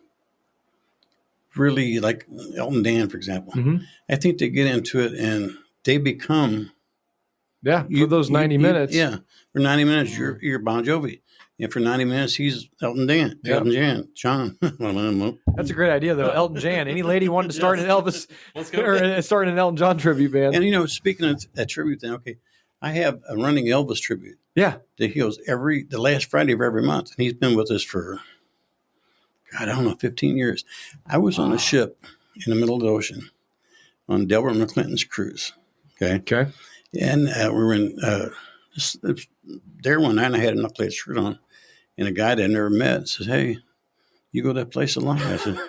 really, like Elton Dan, for example, I think they get into it and they become. Yeah, for those 90 minutes. Yeah, for 90 minutes, you're Bon Jovi. And for 90 minutes, he's Elton Dan. Yeah. Elton Jan, John. That's a great idea, though. Elton Jan. Any lady wanting to start an Elvis or start an Elton John tribute band? And, speaking of that tribute thing, okay, I have a running Elvis tribute. Yeah. That he goes the last Friday of every month. And he's been with us for, 15 years. I was on a ship in the middle of the ocean on Delbert McClinton's cruise. Okay. And we were in there one night, and I had a Knucklehead shirt on, and a guy that I never met says, "Hey, you go to that place a lot?" I said,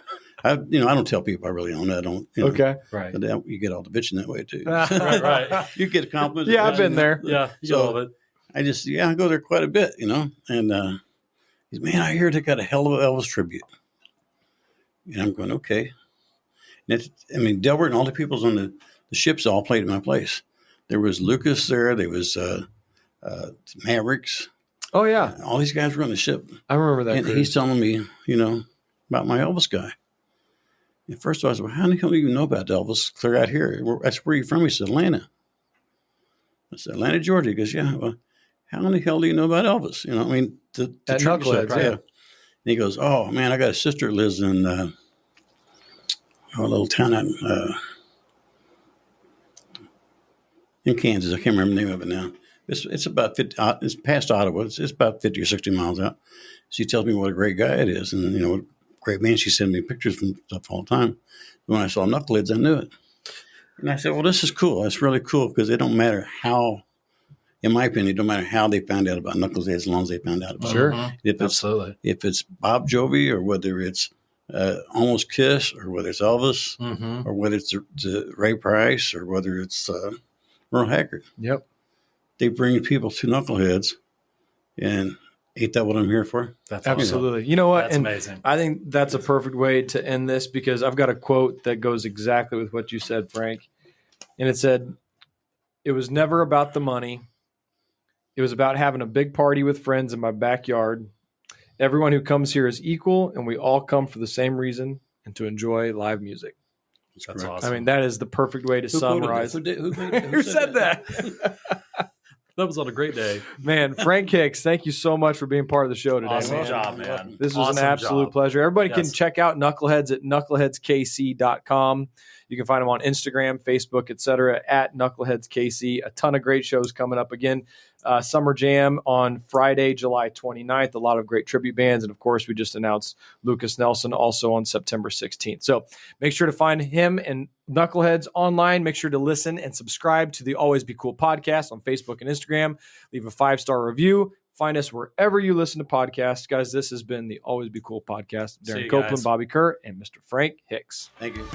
"I don't tell people I really own it. I don't." Okay, right. But you get all the bitching that way too. right. You get compliments. Yeah, I've been there. Yeah, so I just I go there quite a bit, And he's, man, I hear they got a hell of an Elvis tribute, and I'm going, okay. And Delbert and all the people's on the ships all played at my place. There was Lucas there. There was Mavericks. Oh, yeah. All these guys were on the ship. I remember that. And cruise. he's telling me, about my Elvis guy. And first of all, I said, well, how the hell do you know about Elvis clear out here? That's where you from? He said, Atlanta. I said, Atlanta, Georgia. He goes, yeah. Well, how in the hell do you know about Elvis? The Knuckleheads, right? Yeah. And he goes, oh, man, I got a sister that lives in a little town out in Kansas. I can't remember the name of it now. It's about 50. It's past Ottawa. It's about 50 or 60 miles out. She tells me what a great guy it is, and what a great man. She sends me pictures from stuff all the time. When I saw Knuckleheads, I knew it, and I said, "Well, this is cool. It's really cool because it don't matter how, in my opinion, it don't matter how they found out about Knuckleheads as long as they found out about Sure. it. Absolutely. If it's Bob Jovi or whether it's Almost Kiss or whether it's Elvis or whether it's Ray Price or whether it's Merle Haggard. Yep. They bring people to Knuckleheads, and ain't that what I'm here for? That's Absolutely. You know what? That's amazing. I think that's a perfect way to end this because I've got a quote that goes exactly with what you said, Frank. And it said, "It was never about the money. It was about having a big party with friends in my backyard. Everyone who comes here is equal, and we all come for the same reason and to enjoy live music." That's awesome. I mean, that is the perfect way to summarize. Who Who said that? That was on a great day. Man, Frank Hicks, thank you so much for being part of the show today. Awesome man. job, man. This was Awesome an absolute job. pleasure. Everybody Yes. can check out Knuckleheads at knuckleheadskc.com. You can find them on Instagram, Facebook, etc. at KnuckleheadsKC. A ton of great shows coming up again. Summer Jam on Friday, July 29th. A lot of great tribute bands. And, of course, we just announced Lucas Nelson also on September 16th. So make sure to find him and Knuckleheads online. Make sure to listen and subscribe to the Always Be Cool podcast on Facebook and Instagram. Leave a 5-star review. Find us wherever you listen to podcasts. Guys, this has been the Always Be Cool podcast. See Darren you Copeland, guys. Bobby Kerr, and Mr. Frank Hicks. Thank you.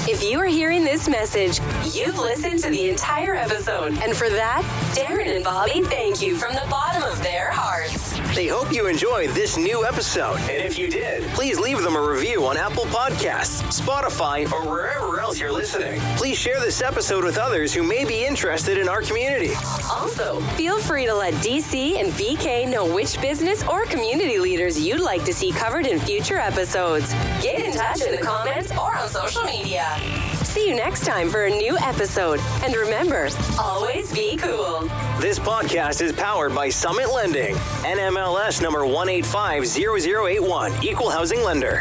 If you are hearing this message, you've listened to the entire episode. And for that, Darren and Bobby thank you from the bottom of their hearts. They hope you enjoyed this new episode. And if you did, please leave them a review on Apple Podcasts, Spotify, or wherever else you're listening. Please share this episode with others who may be interested in our community. Also, feel free to let DC and BK know which business or community leaders you'd like to see covered in future episodes. Get in touch in the comments or on social media. See you next time for a new episode. And remember, always be cool. This podcast is powered by Summit Lending, NMLS number 1850081, Equal Housing Lender.